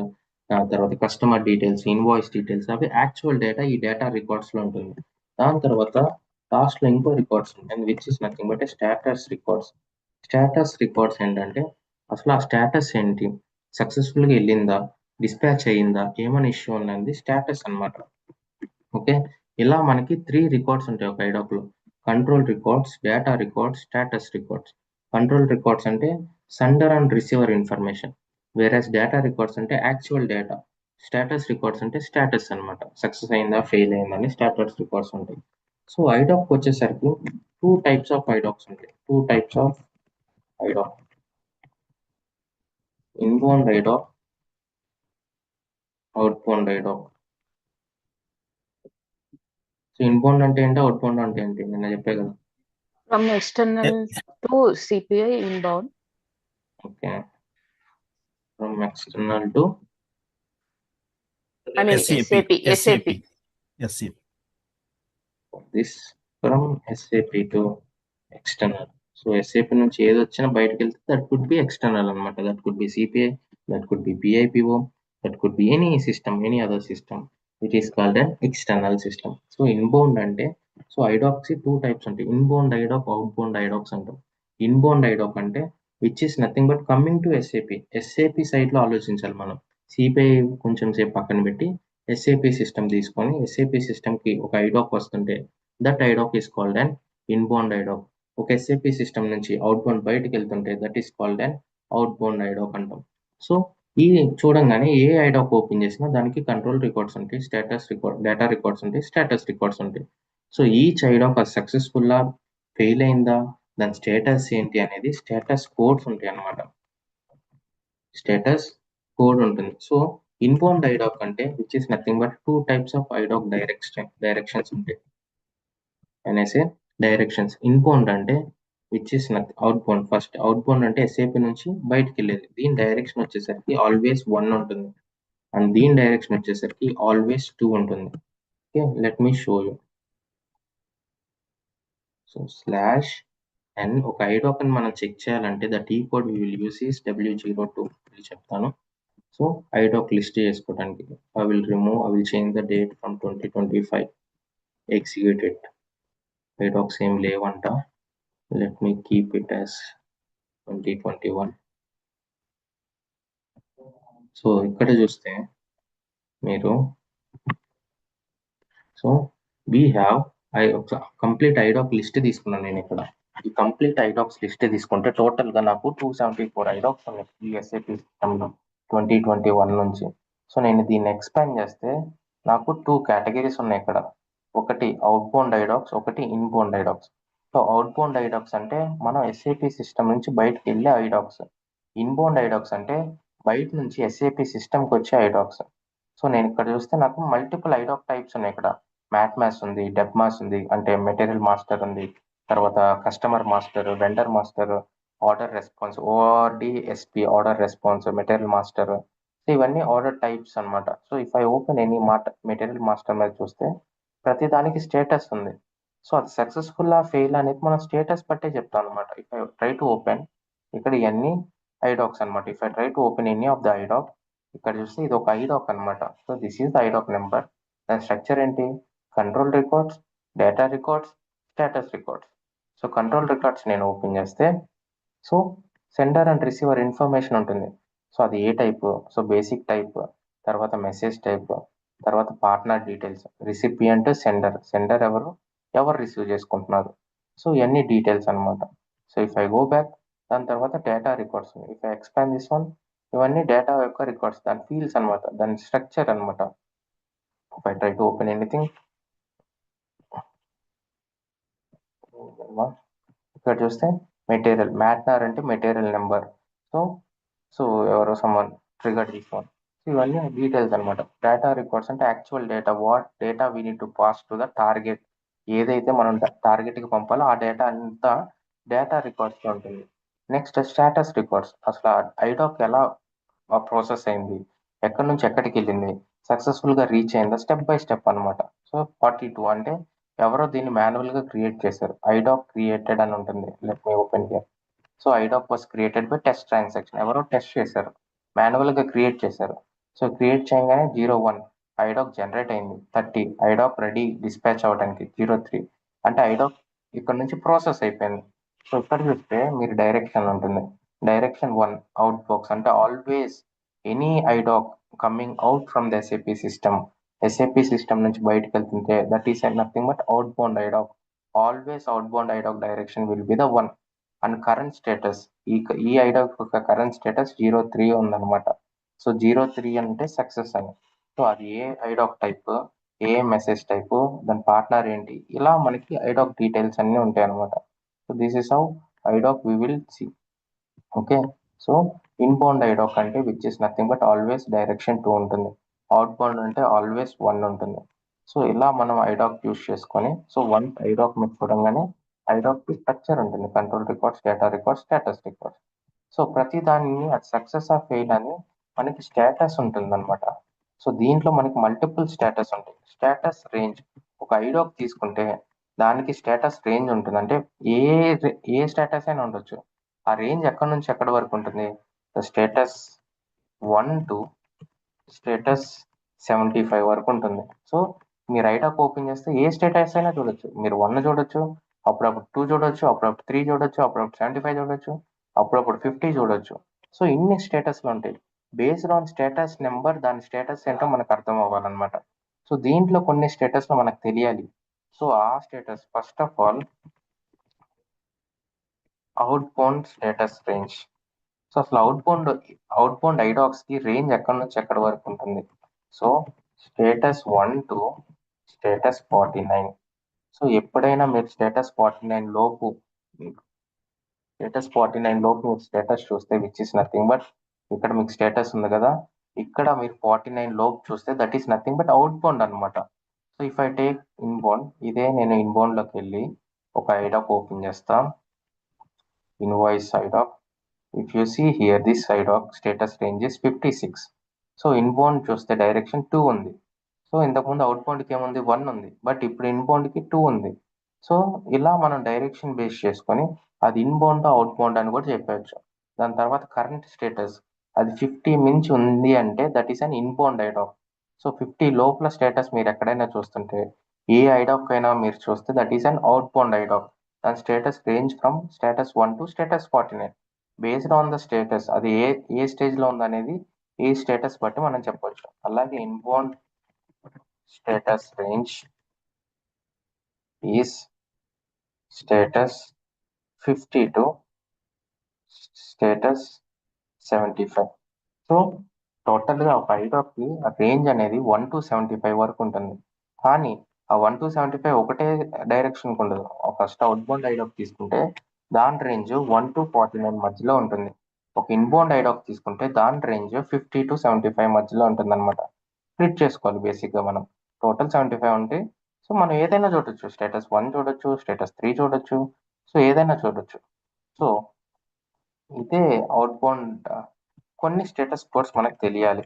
తర్వాత కస్టమర్ డీటెయిల్స్, ఇన్వాయిస్ డీటెయిల్స్, అవి యాక్చువల్ డేటా ఈ డేటా రికార్డ్స్లో ఉంటుంది. దాని తర్వాత లాస్ట్లో ఇంకో రికార్డ్స్ ఉంటుంది which is nothing but status records. Status records ఏంటంటే అసలు ఆ స్టేటస్ ఏంటి, సక్సెస్ఫుల్గా వెళ్ళిందా, డిస్పాచ్ అయ్యిందా, ఏమైనా ఇష్యూ ఉన్నది స్టేటస్ అనమాట. ఓకే, ఇలా మనకి 3 రికార్డ్స్ ఉంటాయి ఒక ఐడాక్లో. Control records, data records, status records. Control records అంటే sender and receiver information, whereas data records అంటే యాక్చువల్ డేటా, స్టేటస్ రికార్డ్స్ అంటే స్టేటస్ అనమాట, సక్సెస్ అయిందా ఫెయిల్ అయిందా అని స్టేటస్ రికార్డ్స్ ఉంటాయి. సో ఐడాక్ వచ్చేసరికి 2 టైప్స్ ఆఫ్ ఐడాక్స్ ఉంటాయి. 2 types of IDoc, inbound IDoc, outbound IDoc. So inbound అంటే ఏంటి, అవుట్బౌండ్ అంటే ఏంటి, నిన్న చెప్పే కదా. From external to CPI inbound. Okay, from external to I mean SAP. This from SAP to external. So SAP నుంచి ఏది వచ్చినా బయటకు వెళ్తే దట్ కుడ్ బి ఎక్స్టర్నల్ అనమాట. That could B CPI, that could be PIPO, that could be any system, any other system. It is called an external system. So inbound అంటే so IDOCs two types ఉంటాయి, inbound IDOC, outbound IDOCs అంటాం. Inbound IDOC అంటే which is nothing but coming to SAP side లో ఆలోచించాలి మనం. CPI కొంచెం సేపు పక్కన పెట్టి ఎస్ఏపి సిస్టమ్ తీసుకొని ఎస్ఏపి సిస్టమ్ కి ఒక IDOC వస్తుంటే that IDOC is called and inbound IDOC. ఒక ఎస్ఏపి సిస్టమ్ నుంచి అవుట్బౌండ్ బయటకు వెళ్తుంటే that is called and outbound IDOC అంటాం. సో ఈ చూడంగానే ఏ IDOC ఓపెన్ చేసినా దానికి కంట్రోల్ రికార్డ్స్ ఉంటాయి, స్టేటస్ రికార్డ్, డేటా రికార్డ్స్ ఉంటాయి, స్టేటస్ రికార్డ్స్ ఉంటాయి. సో ఈచ్ IDOC సక్సెస్ఫుల్లా ఫెయిల్ అయిందా, దాని స్టేటస్ ఏంటి అనేది స్టేటస్ కోడ్స్ ఉంటాయి అన్నమాట. స్టేటస్ కోడ్ ఉంటుంది. సో ఇన్బౌండ్ IDOC అంటే which is nothing but two types of IDOC directions ఉంటాయి అనేసి డైరెక్షన్స్. ఇన్బౌండ్ అంటే which is outbound. First outbound అంటే ఎస్ఏపి నుంచి బయటికి వెళ్ళేది, దీని డైరెక్షన్ వచ్చేసరికి ఆల్వేస్ 1 ఉంటుంది అండ్ దీని డైరెక్షన్ వచ్చేసరికి ఆల్వేస్ 2 ఉంటుంది. Okay, let me show you. So slash and ఒక IDOC ని మనం చెక్ చేయాలంటే the T code we will use is W02 చెప్తాను. సో IDOC లిస్ట్ చేసుకోవడానికి I will change the date from 2025 executed. IDOCs ఏం లేవంట, let me keep it as 2021. So ఇక్కడ చూస్తే మీరు so we have complete IDOC list తీసుకున్నాను నేను ఇక్కడ. ఈ కంప్లీట్ IDOCs లిస్ట్ తీసుకుంటే టోటల్ గా నాకు 274 IDOCs ఉన్నాయి ఈ ఎస్ఏపి సిస్టంలో 2021 నుంచి. సో నేను దీన్ని ఎక్స్పాండ్ చేస్తే నాకు 2 కేటగిరీస్ ఉన్నాయి ఇక్కడ, ఒకటి అవుట్బౌండ్ IDOCs, ఒకటి inbound IDOCs. So outbound IDOCs అంటే మనం ఎస్ఏపి సిస్టమ్ నుంచి బయటకు వెళ్ళే IDOCs. ఇన్బౌండ్ IDOCs అంటే బయట నుంచి ఎస్ఏపి సిస్టమ్కి వచ్చే IDOCs. సో నేను ఇక్కడ చూస్తే నాకు మల్టిపుల్ IDOC టైప్స్ ఉన్నాయి ఇక్కడ. మ్యాస్ ఉంది, డెబ్మాస్ ఉంది, అంటే మెటీరియల్ మాస్టర్ ఉంది, తర్వాత customer master, vendor master, order response, ORDSP order response, material master. So ఇవన్నీ ఆర్డర్ టైప్స్ అన్నమాట. So if I open any material master మీద చూస్తే ప్రతి దానికి స్టేటస్ ఉంది. సో అది సక్సెస్ఫుల్ ఫెయిల్ అనేది మనం స్టేటస్ బట్టే చెప్తాం అనమాట. If I try to open ఇక్కడ ఇవన్నీ IDOCs అనమాట. If I try to open any of the IDOC, ఇక్కడ చూస్తే ఇది ఒక IDOC అనమాట. So this is the IDOC number. దాని స్ట్రక్చర్ ఏంటి, control records, data records, status records. So control records నేను ఓపెన్ చేస్తే so sender and receiver information ఉంటుంది. సో అది ఏ టైప్, సో బేసిక్ టైప్, తర్వాత మెసేజ్ టైప్, తర్వాత పార్ట్నర్ డీటెయిల్స్, రిసిపియంట్, సెండర్ ఎవరు receive చేసుకుంటున్నారు. సో ఇవన్నీ డీటెయిల్స్ అనమాట. So if I go back, దాని తర్వాత data records, if I expand this one, ఇవన్నీ డేటా యొక్క రికార్డ్స్, దాని ఫీల్డ్స్ అనమాట, దాని స్ట్రక్చర్ అనమాట. If I try to open anything, ఇక్కడ చూస్తే మెటీరియల్ మ్యాట్నర్ అంటే మెటీరియల్ నెంబర్. సో ఎవరో సమ్మన్ ట్రిగర్ తీసుకొని, సో ఇవన్నీ డీటెయిల్స్ అనమాట. డేటా రికార్డ్స్ అంటే actual data, what data we need to pass to the target, ఏదైతే మనం టార్గెట్కి పంపాలో ఆ డేటా అంతా డేటా రికార్డ్స్లో ఉంటుంది. నెక్స్ట్ స్టేటస్ రికార్డ్స్, అసలు IDOC ఎలా ప్రాసెస్ అయింది, ఎక్కడి నుంచి ఎక్కడికి వెళ్ళింది, సక్సెస్ఫుల్గా రీచ్ అయిందా, స్టెప్ బై స్టెప్ అనమాట. సో 42 అంటే ఎవరో దీన్ని మాన్యువల్గా క్రియేట్ చేశారు, IDOC క్రియేటెడ్ అని ఉంటుంది. Let me open here. So IDOC was created by test transaction, ఎవరో టెస్ట్ చేశారు, మాన్యువల్గా క్రియేట్ చేశారు. సో క్రియేట్ చేయగానే 01 IDOC జనరేట్ అయింది, 30 IDOC రెడీ డిస్పాచ్ అవడానికి, 03 అంటే IDOC ఇక్కడ నుంచి ప్రాసెస్ అయిపోయింది. సో ఇక్కడ చూస్తే మీరు డైరెక్షన్ ఉంటుంది, డైరెక్షన్ 1 అవుట్ బాక్స్ అంటే always any IDOC coming out from the SAP system నుంచి బయటకు వెళ్తుంటే that is nothing but out bound IDOC. Always out bound IDOC direction will be the 1. And current status, ఈ IDOC యొక్క current status 03 ఉందన్నమాట. So 03 అంటే success అని. So అది ఏ IDOC type, ఏ message type, దాని పార్ట్నర్ ఏంటి, ఇలా మనకి IDOC డీటెయిల్స్ అన్నీ ఉంటాయి అనమాట. So this is how IDOC we will see. Okay, so inbound IDOC అంటే which is nothing but always direction 2 ఉంటుంది, అవుట్ బౌండ్ అంటే ఆల్వేస్ 1 ఉంటుంది. సో ఇలా మనం IDOC యూస్ చేసుకొని, సో వన్స్ IDOC మీకు చూడంగానే IDOC స్ట్రక్చర్ ఉంటుంది, control records, data records, status records. So ప్రతి దాన్ని అది సక్సెస్ ఆఫ్ ఫెయిల్ అని మనకి స్టేటస్ ఉంటుంది అనమాట. సో దీంట్లో మనకి మల్టిపుల్ స్టేటస్ ఉంటాయి. స్టేటస్ రేంజ్, ఒక IDOC తీసుకుంటే దానికి స్టేటస్ రేంజ్ ఉంటుంది, అంటే ఏ స్టేటస్ అయినా ఉండొచ్చు. ఆ రేంజ్ ఎక్కడి నుంచి ఎక్కడి వరకు ఉంటుంది, ద స్టేటస్ 1 to స్టేటస్ 75 వరకు ఉంటుంది. సో మీరు ఐడాక్ ఓపెన్ చేస్తే ఏ స్టేటస్ అయినా చూడొచ్చు. మీరు 1 చూడొచ్చు, అప్పుడప్పుడు 2 చూడొచ్చు, అప్పుడప్పుడు 3 చూడొచ్చు, అప్పుడప్పుడు 75 చూడొచ్చు, అప్పుడప్పుడు 50 చూడొచ్చు. సో ఇన్ని స్టేటస్లు ఉంటాయి. బేస్డ్ ఆన్ స్టేటస్ నెంబర్ దాని స్టేటస్ ఏంటో మనకు అర్థం అవ్వాలన్నమాట. సో దీంట్లో కొన్ని స్టేటస్లు మనకు తెలియాలి. సో ఆ status first of all out status range. So అసలు అవుట్ బౌండ్ ఐడాక్స్ కి రేంజ్ ఎక్కడి నుంచి ఎక్కడి వరకు ఉంటుంది. So status 1 to status 49. So ఎప్పుడైనా మీరు స్టేటస్ 49 లోపు మీరు స్టేటస్ చూస్తే విచ్ ఇస్ నథింగ్ బట్ ఇక్కడ మీకు స్టేటస్ ఉంది కదా, ఇక్కడ మీరు 49 లోపు చూస్తే that is nothing but outbound అనమాట. So if I take inbound, ఇదే నేను ఇన్బౌండ్ లోకి వెళ్ళి ఒక ఐడాక్ ఓపెన్ చేస్తా, invoice IDoc. If you see here, this IDOC status range is 56. So inbound చూస్తే డైరెక్షన్ 2 ఉంది. సో ఇంతకుముందు అవుట్బౌండ్కి ఏముంది 1 ఉంది, బట్ ఇప్పుడు ఇన్బౌండ్కి 2 ఉంది. సో ఇలా మనం డైరెక్షన్ బేస్ చేసుకొని అది ఇన్బౌండ్ అవుట్బౌండ్ అని కూడా చెప్పవచ్చు. దాని తర్వాత కరెంట్ స్టేటస్ అది 50 మించి ఉంది అంటే that is an inbound IDoc. So 50 లోపల స్టేటస్ మీరు ఎక్కడైనా చూస్తుంటే ఏ ఐడాక్ అయినా మీరు చూస్తే that is an outbound IDoc. దాని status range from status 1 to status 49. Based on the status అది ఏ స్టేజ్ లో ఉందనేది ఈ స్టేటస్ బట్టి మనం చెప్పొచ్చు. అలాగే inbound status range is status 50 to status 75. So total గా ఒక ఐడాక్ కి రేంజ్ అనేది 1 టు 75 వరకు ఉంటుంది. కానీ ఆ 1 టు 75 ఒకటే డైరెక్షన్ ఉండదు. ఫస్ట్ అవుట్బౌండ్ ఐడాక్ తీసుకుంటే దాని రేంజ్ 1 టు 49 మధ్యలో ఉంటుంది. ఒక ఇన్బౌండ్ ఐడాక్ తీసుకుంటే దాని రేంజ్ 50 టు 75 మధ్యలో ఉంటుంది అనమాట. స్ప్లిట్ చేసుకోవాలి బేసిక్ గా మనం. టోటల్ 75 ఉంటే సో మనం ఏదైనా చూడొచ్చు. స్టేటస్ 1 చూడొచ్చు, స్టేటస్ 3 చూడొచ్చు, సో ఏదైనా చూడొచ్చు. సో ఇదే అవుట్బౌండ్. కొన్ని స్టేటస్ కోడ్స్ మనకు తెలియాలి.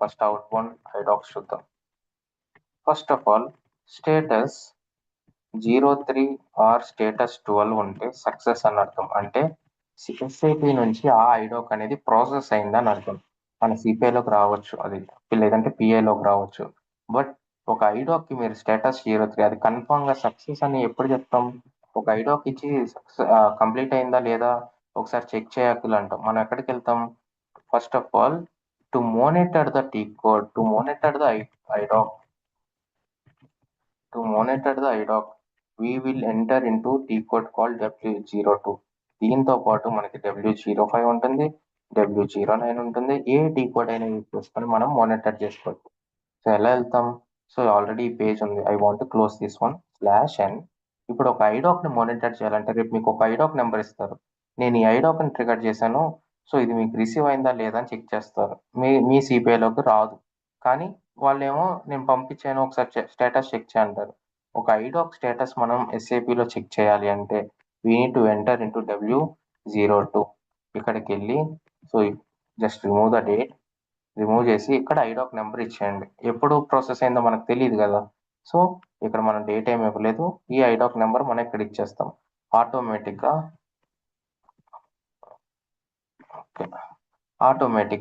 ఫస్ట్ అవుట్బౌండ్ ఐడాక్స్ చూద్దాం. First of all status 03 are status 12 ఉంటే సక్సెస్ అని అర్థం. అంటే ఎస్ఐపి నుంచి ఆ ఐడాక్ అనేది ప్రాసెస్ అయిందని అర్థం. మన సిపిఐలోకి రావచ్చు, అది లేదంటే పిఐలోకి రావచ్చు. బట్ ఒక ఐడాక్ కి మీరు స్టేటస్ 03 అది కన్ఫర్మ్ గా సక్సెస్ అని ఎప్పుడు చెప్తాం? ఒక ఐడాక్ ఇచ్చి కంప్లీట్ అయిందా లేదా ఒకసారి చెక్ చేయకులు అంటాం. మనం ఎక్కడికి వెళ్తాం? First of all to monitor the T code, to monitor the IDoc, we will enter into T code called W02. దీంతో పాటు మనకి W05 ఉంటుంది, W09 ఉంటుంది. ఏ టీ కోడ్ అయినా యూజ్ చేసుకొని మనం మానిటర్ చేసుకోవచ్చు. సో ఎలా వెళ్తాం? సో ఆల్రెడీ ఈ పేజ్ ఉంది. I want close this one /n. ఇప్పుడు ఒక ఐడాక్ ని మానిటర్ చేయాలంటే రేపు మీకు ఒక ఐడాక్ నెంబర్ ఇస్తారు. నేను ఈ ఐడాక్ ని ట్రిగర్ చేశాను, సో ఇది మీకు రిసీవ్ అయిందా లేదా అని చెక్ చేస్తారు. మీ సిపిఐలోకి రాదు, కానీ వాళ్ళేమో నేను పంపించాను ఒకసారి స్టేటస్ చెక్ చేయంటారు. ఒక ఐడాక్ స్టేటస్ మనం ఎస్ఏపిలో చెక్ చేయాలి అంటే we need to enter into W02. ఇక్కడికి వెళ్ళి so just remove the date, remove చేసి ఇక్కడ ఐడాక్ నెంబర్ ఇచ్చేయండి. ఎప్పుడు ప్రాసెస్ అయిందో మనకు తెలియదు కదా. సో ఇక్కడ మనం డేట్ ఏమి ఇవ్వలేదు, ఈ ఐడాక్ నెంబర్ మనం ఇక్కడ ఇచ్చేస్తాం. ఆటోమేటిక్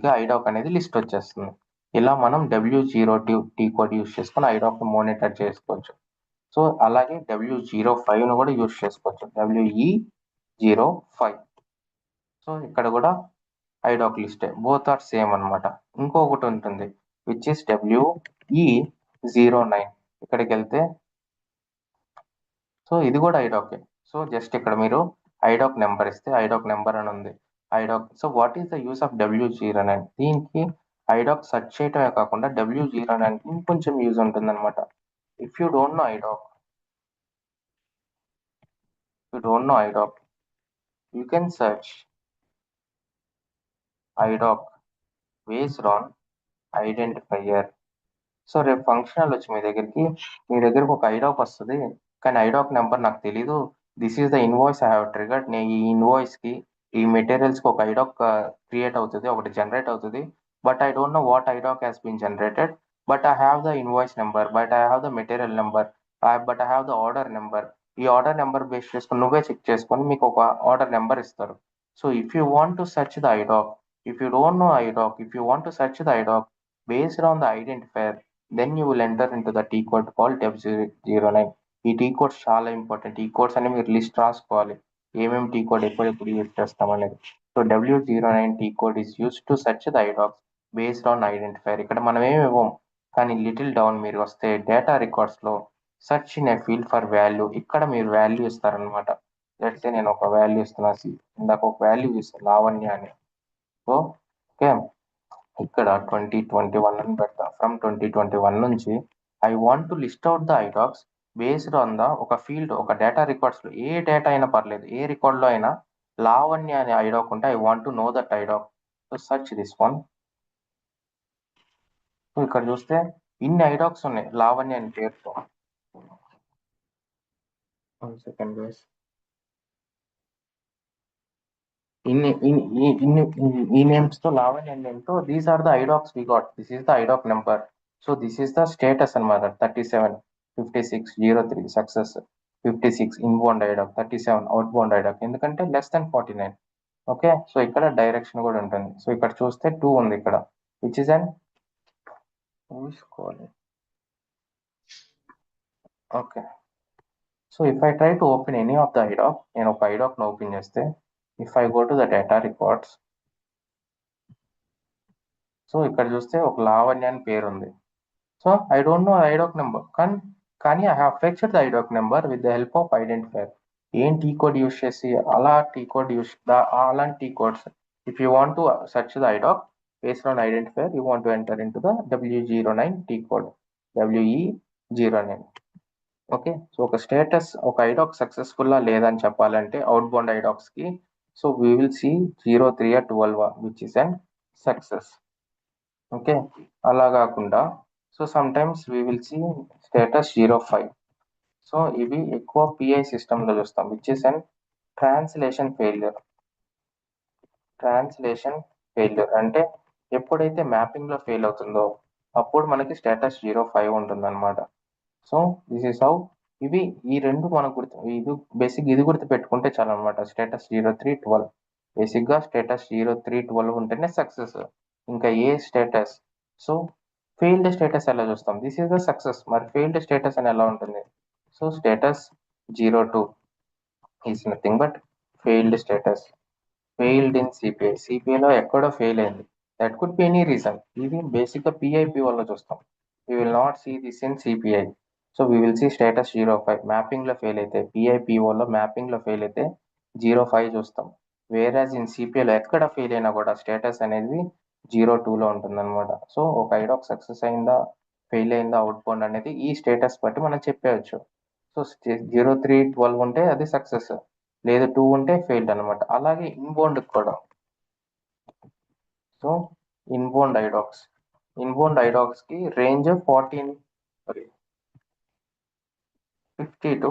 గా ఐడాక్ అనేది లిస్ట్ వచ్చేస్తుంది. ఇలా మనం W02 టీ కోడ్ యూస్ చేసుకొని ఐడాక్ ని మానిటర్ చేసుకోవచ్చు. సో అలాగే W05 ను కూడా యూస్ చేసుకోవచ్చు, WE05. సో ఇక్కడ కూడా ఐడాక్ లిస్టే, బోత్ ఆర్ సేమ్ అన్నమాట. ఇంకొకటి ఉంటుంది విచ్ ఇస్ WE09. ఇక్కడికి వెళ్తే సో ఇది కూడా ఐడాకే. సో జస్ట్ ఇక్కడ మీరు ఐడాక్ నెంబర్ ఇస్తే ఐడాక్ నెంబర్ అని ఉంది. IDoc. So what is the use of W09? దీనికి ఐడాక్ సెర్చ్ చేయటమే కాకుండా W09 కి ఇంకొంచెం యూజ్ ఉంటుంది అనమాట. If you don't know IDOC, you can search IDOC based on identifier. So రేపు ఫంక్షనల్ వచ్చి మీ దగ్గరికి ఒక ఐడాక్ వస్తుంది, కానీ ఐడాక్ నెంబర్ నాకు తెలీదు. This is the invoice I have triggered. నేను ఈ ఇన్వాయిస్ కి ఈ మెటీరియల్స్ కి ఒక ఐడాక్ క్రియేట్ అవుతుంది, ఒకటి జనరేట్ అవుతుంది. But I don't know what IDoc has been generated. But I have the invoice number, but I have the material number, but I have the order number. ఈ order number base చేసుకొని నువ్వే check చేసుకొని మీకు ఒక order number ఇస్తారు. So if you want to search the IDoc, If you don't know IDOC, if you want to search the IDOC based on the identifier, then you will enter into the T code called W09. ఈ T codes చాలా important. ఈ codes అనేవి మీరు list రాసుకోవాలి, ఏమేమి T code ఎప్పుడెప్పుడు use చేస్తాం అనేది. So W09 T code is use to search the IDocs based on identifier. ఇక్కడ మనం ఏమి ఇవ్వం, కానీ లిటిల్ డౌన్ మీరు వస్తే డేటా రికార్డ్స్లో search in a field for value, ఇక్కడ మీరు వాల్యూ ఇస్తారనమాట. లెట్స్ నేను ఒక వాల్యూ ఇస్తున్నా, ఇందాక ఒక వాల్యూ ఇస్తాను లావణ్య అని. సో ఓకే, ఇక్కడ 2021 అని పెడతా. ఫ్రమ్ 2021 నుంచి I want to list out the IDocs based on the ఒక ఫీల్డ్, ఒక డేటా రికార్డ్స్లో ఏ డేటా అయినా పర్లేదు, ఏ రికార్డ్లో అయినా లావణ్య అనే ఐడాక్ ఉంటే I want to know that IDoc. So search this one. So ఇక్కడ చూస్తే ఇన్ని ఐడాక్స్ ఉన్నాయి లావణ్య అనే పేరుతో. One second guys. ఈ నేమ్స్ తో లావణ్య నేమ్ తో these are the IDocs we got. This is the IDoc number. So this is the status అనమాట. 37, 56, 03 success, 56 inbound IDoc, 37 out bound IDoc, ఎందుకంటే లెస్ దెన్ 49. ఓకే, సో ఇక్కడ direction కూడా ఉంటుంది. So ఇక్కడ చూస్తే 2 ఉంది ఇక్కడ, విచ్ ఇస్ అన్ చూసుకోవాలి. Okay, so if I try to open any of the IDoc, నేను ఒక ఐడాక్ ను ఓపెన్ చేస్తే, if I go to the data records, so ఇక్కడ చూస్తే ఒక లావణ్య అని పేరు ఉంది. So I don't know IDoc number, కానీ I have fetched the IDoc number with the help of identifier. ఏం టీ కోడ్ యూస్ చేసి, అలాంటి T codes. If you want to search the IDoc based on identifier, you want to enter in to the W09 T code, WE09. Okay, so ఒక status, ఒక IDoc సక్సెస్ఫుల్లా లేదని చెప్పాలంటే out bound ఐడాక్స్ కి, so we will see 03 or 12 which is an success. Okay, అలా కాకుండా so some times we will see status 05. So ఇవి ఎక్కువ pi సిస్టంలో చూస్తాం, which is an translation failure. Translation failure అంటే ఎప్పుడైతే మ్యాపింగ్ లో ఫెయిల్ అవుతుందో అప్పుడు మనకి స్టేటస్ 05 ఉంటుంది అనమాట. So this is how. ఇవి ఈ రెండు మనకు ఇది గుర్తు పెట్టుకుంటే చాలు అనమాట. స్టేటస్ 0312, బేసిక్ గా స్టేటస్ 0312 ఉంటేనే సక్సెస్. ఇంకా ఏ స్టేటస్, సో ఫెయిల్డ్ స్టేటస్ ఎలా చూస్తాం, దిస్ ఈస్ ద సక్సెస్. మరి ఫెయిల్డ్ స్టేటస్ అని ఎలా ఉంటుంది? So status 02 is nothing but failed status, failed in CPI. సిపిఐలో ఎక్కడో ఫెయిల్ అయింది, that could be any reason. ఇది బేసిక్ గా పిఐపి వల్ల చూస్తాం. We will not see this in CPI. So we will see status 05 mapping లో fail అయితే, పిఐపిఓలో మ్యాపింగ్ లో ఫెయిల్ అయితే 05 చూస్తాం. వేరాజ్ ఇన్ సిపిఐలో ఎక్కడ ఫెయిల్ అయినా కూడా స్టేటస్ అనేది 02లో ఉంటుంది అనమాట. సో ఒక ఐడాక్ సక్సెస్ అయిందా, ఫెయిల్ అయిందా, అవుట్ బౌండ్ అనేది ఈ స్టేటస్ బట్టి మనం చెప్పేయచ్చు. సో 0312 ఉంటే అది సక్సెస్, లేదు 2 ఉంటే ఫెయిల్డ్ అనమాట. అలాగే ఇన్బౌండ్ కూడా. సో ఇన్బౌండ్ ఐడాక్స్ కి రేంజ్ 50 to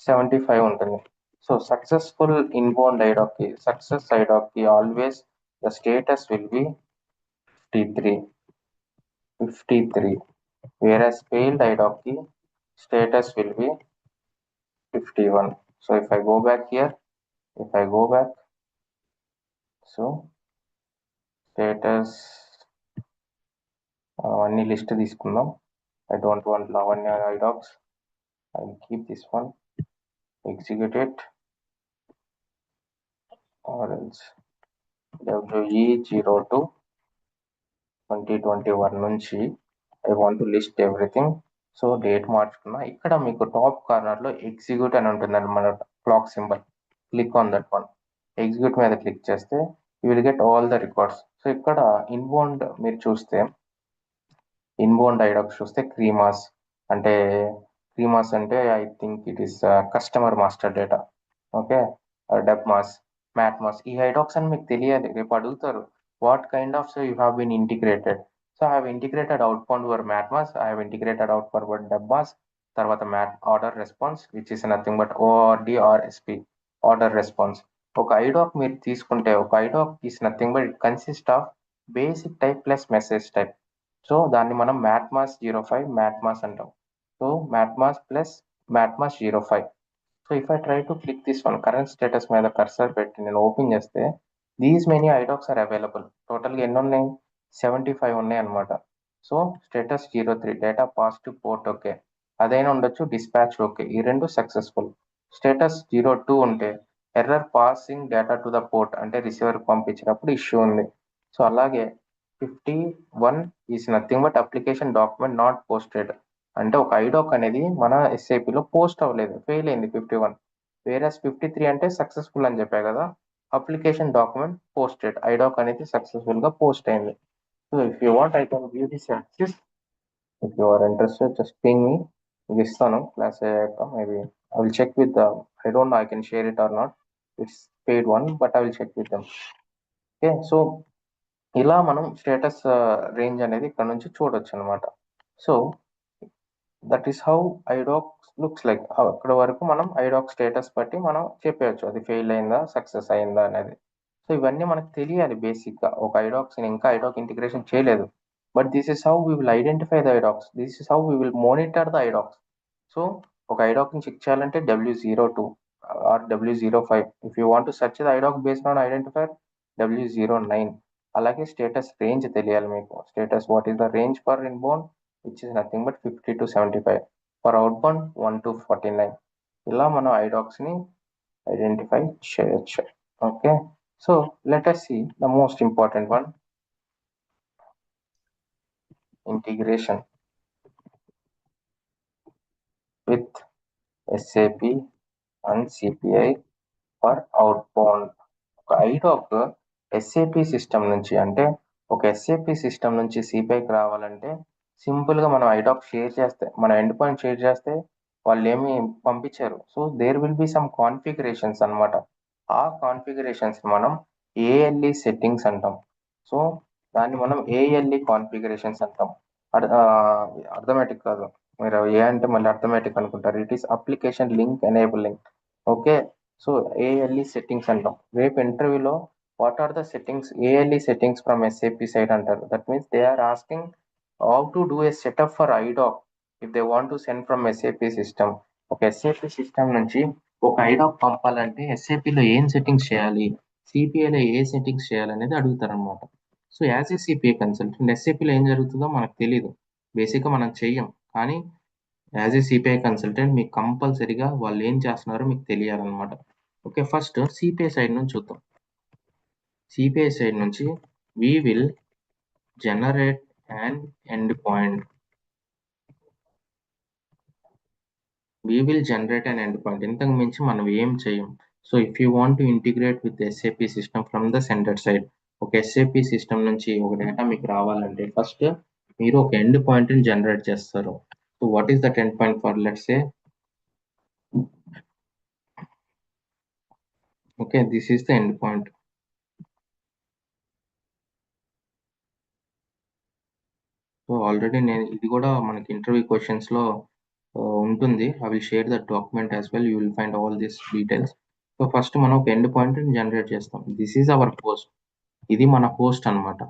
75 ఉంటుంది. సో సక్సెస్ఫుల్ ఇన్బౌండ్ ఐడాక్ కి, సక్సెస్ ఐడాక్ కి always the status will be 53. Whereas failed IDOC ki status will be 51. So if I go back here, so status అన్ని list తీసుకుందాం. I don't want Lavanya IDOCs. I will keep this one, execute it, or else WE02 2021 నుంచి I want to list everything. So date మార్చుకున్నా. ఇక్కడ మీకు top corner లో execute అని ఉంటుంది అనమాట, clock symbol. Click on that one. Execute మీద click చేస్తే you will get all the records. So ఇక్కడ ఇన్బౌండ్ మీరు చూస్తే, ఇన్బౌండ్ ఐడాక్స్ చూస్తే క్రీమాస్ అంటే I think it is customer master data. Okay, DEBMAS, MATMAS, ఈ IDocs అని మీకు తెలియాలి. రేపు అడుగుతారు what kind of you have been integrated. So I have integrated outbound for MATMAS, I have integrated outbound for DEBMAS, తర్వాత మ్యాట్ order response which is nothing but ORDRSP, order response. ఒక IDoc మీరు తీసుకుంటే, ఒక IDoc is nothing but it consist of basic type plus message type. So దాన్ని మనం MATMAS 05 MATMAS అంటాం. So MATMAS plus MATMAS 05. So if I try to click this one, current status మీద cursor పెట్టి నేను open చేస్తే these many IDocs are available. టోటల్గా ఎన్ని ఉన్నాయి? 75 ఉన్నాయి అనమాట. So status 03 data pass to port okay, అదైనా ఉండొచ్చు, డిస్పాచ్ ఓకే, ఈ రెండు సక్సెస్ఫుల్. స్టేటస్ 02 ఉంటే error passing data to the port అంటే రిసీవర్ పంపించినప్పుడు ఇష్యూ ఉంది. సో అలాగే 51 is nothing but application document not posted అంటే ఒక ఐడాక్ అనేది మన ఎస్ఐపిలో పోస్ట్ అవ్వలేదు, ఫెయిల్ అయింది 51. వేరస్ 53 అంటే సక్సెస్ఫుల్ అని చెప్పా కదా, అప్లికేషన్ డాక్యుమెంట్ పోస్టెడ్, ఐడాక్ అనేది సక్సెస్ఫుల్ గా పోస్ట్ అయింది. So if you want I can view this access, if you are interested just ping me. ఇది ఇస్తాను క్లాస్ అయ్యాక, maybe I will check with I don't know I can share it or not, it's paid one but I will check with them. Okay, so ఇలా మనం status range అనేది ఇక్కడ నుంచి చూడొచ్చు అనమాట. So that is how IDoc looks like. అక్కడ వరకు మనం ఐడాక్ స్టేటస్ బట్టి మనం చెప్పవచ్చు అది ఫెయిల్ అయిందా సక్సెస్ అయిందా అనేది. సో ఇవన్నీ మనకు తెలియాలి బేసిక్ గా. ఒక ఐడాక్స్ ఇంకా ఐడాక్ ఇంటిగ్రేషన్ చేయలేదు, but this is how we will identify the IDocs, this is how we will monitor the IDocs. So ఒక ఐడాక్ ని చెక్ చేయాలంటే W02 or W05. If you want to search the IDoc based on identifier, W09. అలాగే status range తెలియాలి మీకు. Status what is the range for inbound, which is nothing but 50 to 75, for outbound 1 to 49. ఇలా మనం ఐడాక్స్ ని identify చేయొచ్చు. Okay, so let us see the most important one, integration with SAP and CPI for outbound. ఒక IDoc SAP system నుంచి అంటే ఒక SAP system నుంచి సిపిఐకి రావాలంటే సింపుల్ గా మనం ఐడాక్ షేర్ చేస్తే, మన ఎండ్ పాయింట్ షేర్ చేస్తే వాళ్ళు ఏమి పంపించారు. So there will be some configurations అన్నమాట. ఆ కాన్ఫిగరేషన్స్ మనం ఏఎల్ఈ సెట్టింగ్స్ అంటాం. సో దాన్ని మనం ఏఎల్ఈ కాన్ఫిగరేషన్స్ అంటాం. అర్థమెటిక్ కాదు, మీరు ఏ అంటే మళ్ళీ అర్థమెటిక్ అనుకుంటారు. It is application link enabling. Okay, so ALE settings అంటాం. రేపు ఇంటర్వ్యూలో what are the settings, ALE settings from SAP side అంటారు. That means they are asking how to do a setup for IDoc if they want to send from SAP system. ఒక SAP system నుంచి ఒక IDoc పంపాలంటే ఎస్ఏపిలో ఏం settings చేయాలి, సిపిఐలో ఏ settings చేయాలి అనేది అడుగుతారు అనమాట. So as a CPI consultant ఎస్ఏపిలో ఏం జరుగుతుందో మనకు తెలియదు, బేసిక్గా మనం చెయ్యం. కానీ యాజ్ ఏ సిపిఐ కన్సల్టెంట్ మీకు కంపల్సరీగా వాళ్ళు ఏం చేస్తున్నారో మీకు తెలియాలన్నమాట. ఓకే, ఫస్ట్ సిపిఐ సైడ్ నుంచి చూద్దాం. సిపిఐ సైడ్ నుంచి we will generate an endpoint. We will generate an endpoint. ఇంతకు మించి మనం ఏం చేయం. So if you want to integrate with SAP system from the centre side, ఒక ఎస్ఏపి సిస్టమ్ నుంచి ఒక డేటా మీకు రావాలంటే ఫస్ట్ మీరు ఒక ఎండ్ పాయింట్ ని జనరేట్ చేస్తారు. So what is that end point for let's say, okay this is the end point. So already నేను ఇది కూడా మనకి ఇంటర్వ్యూ క్వశ్చన్స్ లో ఉంటుంది. I will share that document as well, you will find all this details. So first మనం ఒక end point generate చేస్తాం. This is hour post, ఇది మన పోస్ట్ అన్నమాట.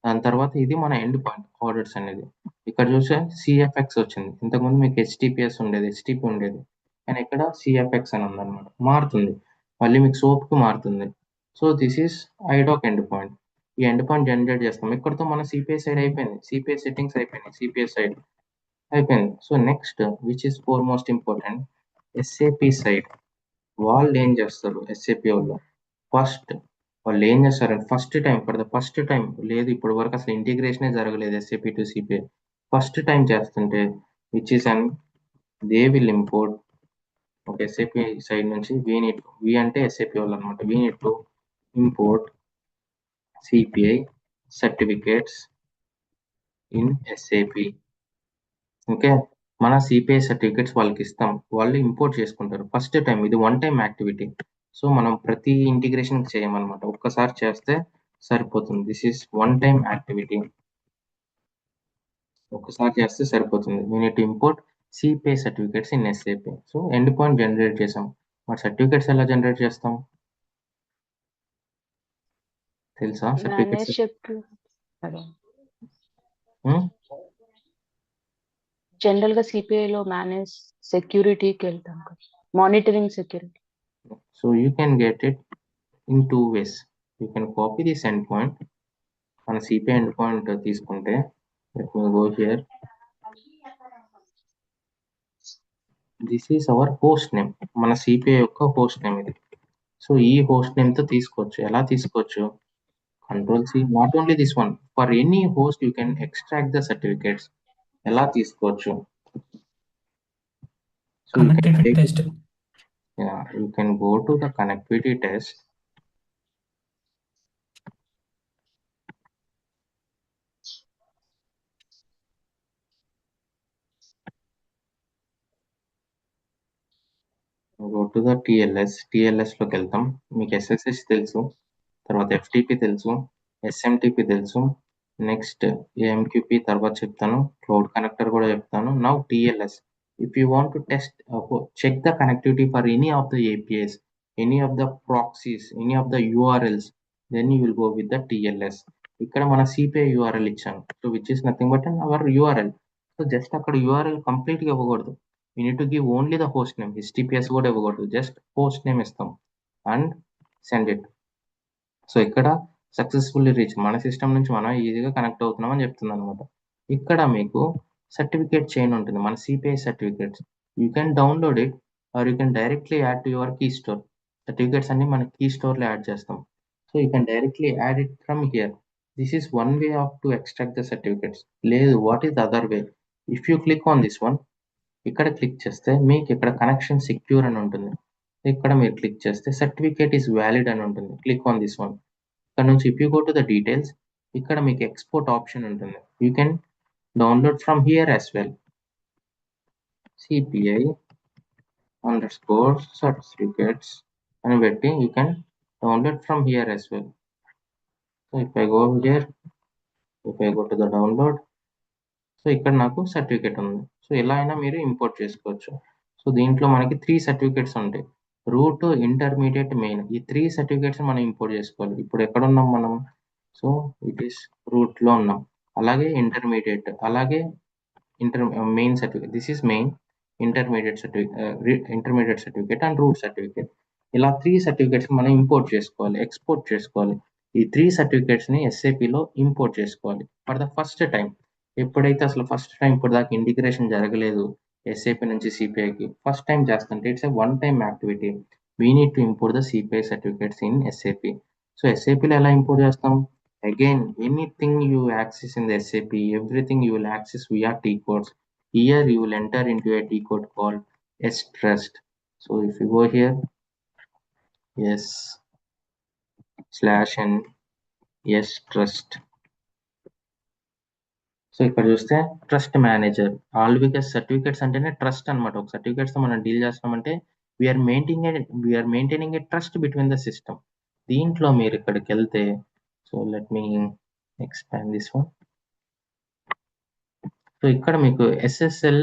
దాని తర్వాత ఇది మన ఎండ్ పాయింట్ ఆర్డర్స్ అనేది. ఇక్కడ చూస్తే సిఎఫ్ఎక్స్ వచ్చింది, ఇంతకుముందు మీకు హెచ్టిపిఎస్ ఉండేది, హెచ్టిపి ఉండేది, కానీ ఇక్కడ సిఎఫ్ఎక్స్ అని ఉందన్నమాట. మారుతుంది, మళ్ళీ మీకు సోప్ కి మారుతుంది. So this is IDoc end point. ఈ ఎండ్ పాయింట్ జనరేట్ చేస్తాం. ఇక్కడతో మన సిపిఐ సైడ్ అయిపోయింది, సిపిఐ సెట్టింగ్స్ అయిపోయినాయి, సిపిఐ సైడ్ అయిపోయింది. So next which is four most important, SAP side వాళ్ళు ఏం చేస్తారు. ఎస్ఏపి వాళ్ళు వాళ్ళు ఏం చేస్తారంటే ఫస్ట్ టైం లేదు, ఇప్పుడు వరకు అసలు ఇంటిగ్రేషనే జరగలేదు SAP to CPI. First time చేస్తుంటే which is and they will import. ఒక ఎస్ఏపి సైడ్ నుంచి వి అంటే ఎస్ఏపి వాళ్ళు అనమాట, we need to import CPI certificates in SAP. Okay, మన సిపిఐ సర్టిఫికేట్స్ వాళ్ళకి ఇస్తాం, వాళ్ళు ఇంపోర్ట్ చేసుకుంటారు. ఫస్ట్ టైం ఇది వన్ టైం యాక్టివిటీ. సో మనం ప్రతి ఇంటిగ్రేషన్ చేయమన్నమాట, ఒక్కసారి చేస్తే సరిపోతుంది. This is one time activity, ఒకసారి చేస్తే సరిపోతుంది. We need to import CPI certificates in SAP. So end point generate చేసాం, మరి సర్టిఫికేట్స్ ఎలా జనరేట్ చేస్తాం తెలుసా? మేనేజ్ సర్టిఫికేట్స్ జనరల్ గా సిపిఐ లో మేనేజ్ సెక్యూరిటీకి వెళ్తాం కదా, monitoring security. So you can get it in 2 ways. You can copy this end point. మన సిపిఐ ఎండ్ పాయింట్ తీసుకుంటే let me go here. This is our host name, మన CPI యొక్క host name ఇది. So ఈ host నేమ్తో తీసుకోవచ్చు. ఎలా తీసుకోవచ్చు? Control C, not only this one, for any host you can extract the certificates. ఎలా తీసుకోవచ్చు? So you can Connectivity take, test. yeah, you can go to the connectivity test. Go to the TLS లోకి వెళ్తాం. మీకు SSH తెలుసు, తర్వాత FTP తెలుసు, SMTP తెలుసు, next AMQP తర్వాత చెప్తాను, క్లౌడ్ కనెక్టర్ కూడా చెప్తాను. Now TLS. If you want to test, check the connectivity for any of the APIs, any of the proxies, any of the URLs, then you will go with the TLS. ఇక్కడ మన CPI URL ఇచ్చాను, so which is nothing but our URL. So just అక్కడ URL కంప్లీట్గా ఇవ్వకూడదు, you need to give only the host name. HTTPS కూడా ఇవ్వకూడదు, just host name ఇస్తాం and send it. So ఇక్కడ సక్సెస్ఫుల్లీ రీచ్, మన సిస్టమ్ నుంచి మనం ఈజీగా కనెక్ట్ అవుతున్నాం అని చెప్తుంది అనమాట. ఇక్కడ మీకు సర్టిఫికేట్ చైన్ ఉంటుంది, మన CPI certificates. You can download it or you can directly add to your key store. Certificates అన్ని మన కీ స్టోర్లో యాడ్ చేస్తాం. So you can directly add it from here. This is one way of to extract the certificates. లేదు, what is the other way? If you click on this one, ఇక్కడ click చేస్తే మీకు ఇక్కడ connection secure అని ఉంటుంది. ఇక్కడ మీరు click చేస్తే సర్టిఫికేట్ ఈస్ వ్యాలిడ్ అని ఉంటుంది. Click on this one. ఇక్కడ నుంచి if you go to the details, ఇక్కడ మీకు ఎక్స్పోర్ట్ ఆప్షన్ ఉంటుంది. You can download from here as well. CPI_certificates అని పెట్టి you can download from here as well. So if I go here, if I go to the download, so ఇక్కడ నాకు certificate ఉంది. So ఎలా అయినా మీరు import చేసుకోవచ్చు. సో దీంట్లో మనకి 3 సర్టిఫికేట్స్ ఉంటాయి, రూట్, ఇంటర్మీడియట్, మెయిన్. ఈ 3 సర్టిఫికేట్స్ మనం ఇంపోర్ట్ చేసుకోవాలి. ఇప్పుడు ఎక్కడ ఉన్నాం మనం? సో ఇట్ ఈస్ రూట్లో ఉన్నాం, అలాగే ఇంటర్మీడియట్, అలాగే main certificate. This is main, intermediate certificate and root certificate. ఇలా 3 సర్టిఫికేట్స్ మనం ఇంపోర్ట్ చేసుకోవాలి, ఎక్స్పోర్ట్ చేసుకోవాలి. ఈ 3 సర్టిఫికేట్స్ని SAPలో ఇంపోర్ట్ చేసుకోవాలి ఫర్ ద ఫస్ట్ టైం. ఎప్పుడైతే అసలు ఫస్ట్ టైం ఇప్పుడు దాకా ఇంటిగ్రేషన్ జరగలేదు SAP నుంచి CPIకి, ఫస్ట్ టైం చేస్తుంటే it's a one time activity. We need to import the CPI certificates in SAP. So SAPలో ఎలా ఇంపోర్ట్ చేస్తాం? Again, anything you access in the SAP, everything you will access via T codes. Here you will enter into a T code called S-Trust. So if you go here, S/N S-Trust. So ఇక్కడ చూస్తే trust manager, all because certificates అంటేనే trust అనమాట. ఒక సర్టిఫికేట్స్తో మనం deal చేస్తామంటే we're maintaining a trust between the system. దీంట్లో మీరు ఇక్కడికి వెళ్తే, so let me expand this one. So ఇక్కడ మీకు SSL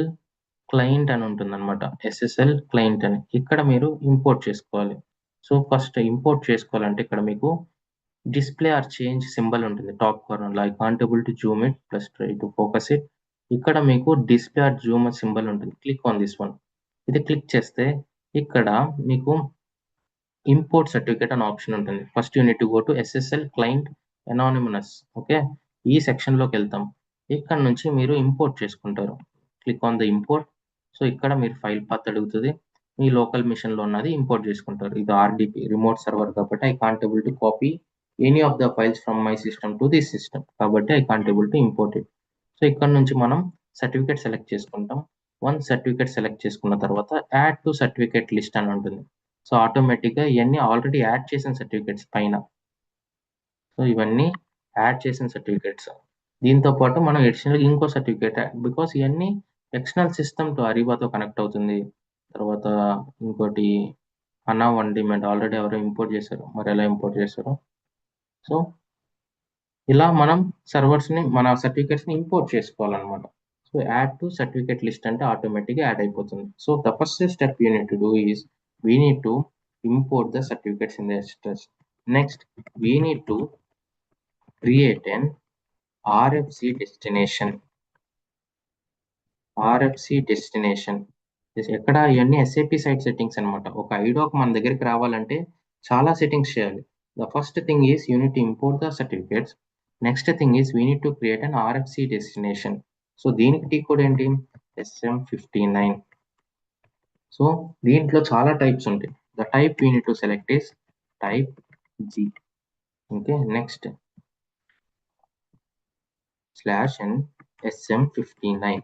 క్లయింట్ అని ఉంటుంది అనమాట, SSL క్లయింట్ అని. ఇక్కడ మీరు ఇంపోర్ట్ చేసుకోవాలి. సో ఫస్ట్ ఇంపోర్ట్ చేసుకోవాలంటే ఇక్కడ మీకు డిస్ప్లే ఆర్ చేంజ్ సింబల్ ఉంటుంది టాప్ కార్నర్లో. I can't able to Zoom it plus try to focus it. ఇక్కడ మీకు డిస్ప్లే ఆర్ జూమ్ సింబల్ ఉంటుంది. Click on this one. ఇది క్లిక్ చేస్తే ఇక్కడ మీకు ఇంపోర్ట్ సర్టిఫికేట్ అనే ఆప్షన్ ఉంటుంది. First unit to go to SSL client anonymous. Okay, ఈ సెక్షన్లోకి వెళ్తాం. ఇక్కడ నుంచి మీరు ఇంపోర్ట్ చేసుకుంటారు. Click on the import. So ఇక్కడ మీరు ఫైల్ పాత్ అడుగుతుంది, మీ లోకల్ మిషన్లో ఉన్నది ఇంపోర్ట్ చేసుకుంటారు. ఇది RDP, రిమోట్ సర్వర్ కాబట్టి I can't able to copy any of the files from my system to this system, కాబట్టి I can't able to import it. So ఇక్కడ నుంచి మనం సర్టిఫికేట్ సెలెక్ట్ చేసుకుంటాం. వన్ సర్టిఫికేట్ సెలెక్ట్ చేసుకున్న తర్వాత యాడ్ టు సర్టిఫికేట్ లిస్ట్ అని ఉంటుంది. So ఆటోమేటిక్గా ఇవన్నీ ఆల్రెడీ యాడ్ చేసిన సర్టిఫికేట్స్ పైన. సో ఇవన్నీ యాడ్ చేసిన సర్టిఫికేట్స్. దీంతో పాటు మనం అడిషనల్గా ఇంకో సర్టిఫికేట్, బికాస్ ఇవన్నీ ఎక్స్టర్నల్ సిస్టమ్ టు అరీబాతో కనెక్ట్ అవుతుంది. తర్వాత ఇంకోటి అన్నా వన్ డిమాండ్ ఆల్రెడీ ఎవరో ఇంపోర్ట్ చేశారు, మరి ఎలా ఇంపోర్ట్ చేశారో. సో ఇలా మనం సర్వర్స్ని, మన సర్టిఫికేట్స్ని ఇంపోర్ట్ చేసుకోవాలన్నమాట. So add to certificate list అంటే ఆటోమేటిక్గా యాడ్ అయిపోతుంది. So the first step you need to do is we need to import the certificates in the S-Trust. Next, we need to create an RFC destination. RFC destination ఎక్కడ? ఇవన్నీ SAP site settings అనమాట. ఒక IDoc మన దగ్గరికి రావాలంటే చాలా settings చేయాలి. The first thing is you need to import the certificates. Next thing is we need to create an RFC destination. So దీనికి టీ కోడ్ ఏంటి SM59. సో దీంట్లో చాలా టైప్స్ ఉంటాయి. The type we need to select is type G. Okay, next /n SM59.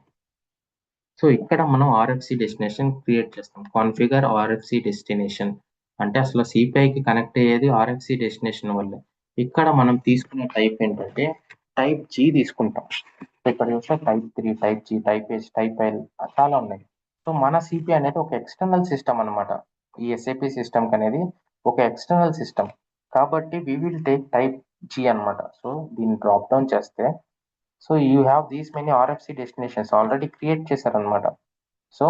So ఇక్కడ మనం RFC destination create చేస్తాం. Configure RFC destination అంటే అసలు సిపిఐకి కనెక్ట్ అయ్యేది ఆర్ఎఫ్సి డెస్టినేషన్ వల్లే. ఇక్కడ మనం తీసుకునే టైప్ ఏంటంటే టైప్ జీ తీసుకుంటాం. ఇక్కడ చూస్తే type 3, type G, type H, type L చాలా ఉన్నాయి. సో మన సిపిఐ అనేది ఒక ఎక్స్టర్నల్ సిస్టమ్ అనమాట. ఈ ఎస్ఏపి సిస్టమ్ అనేది ఒక ఎక్స్టర్నల్ సిస్టమ్ కాబట్టి we will take type G అనమాట. సో దీన్ని డ్రాప్ డౌన్ చేస్తే so you have these many RFC destinations already create చేశారనమాట. So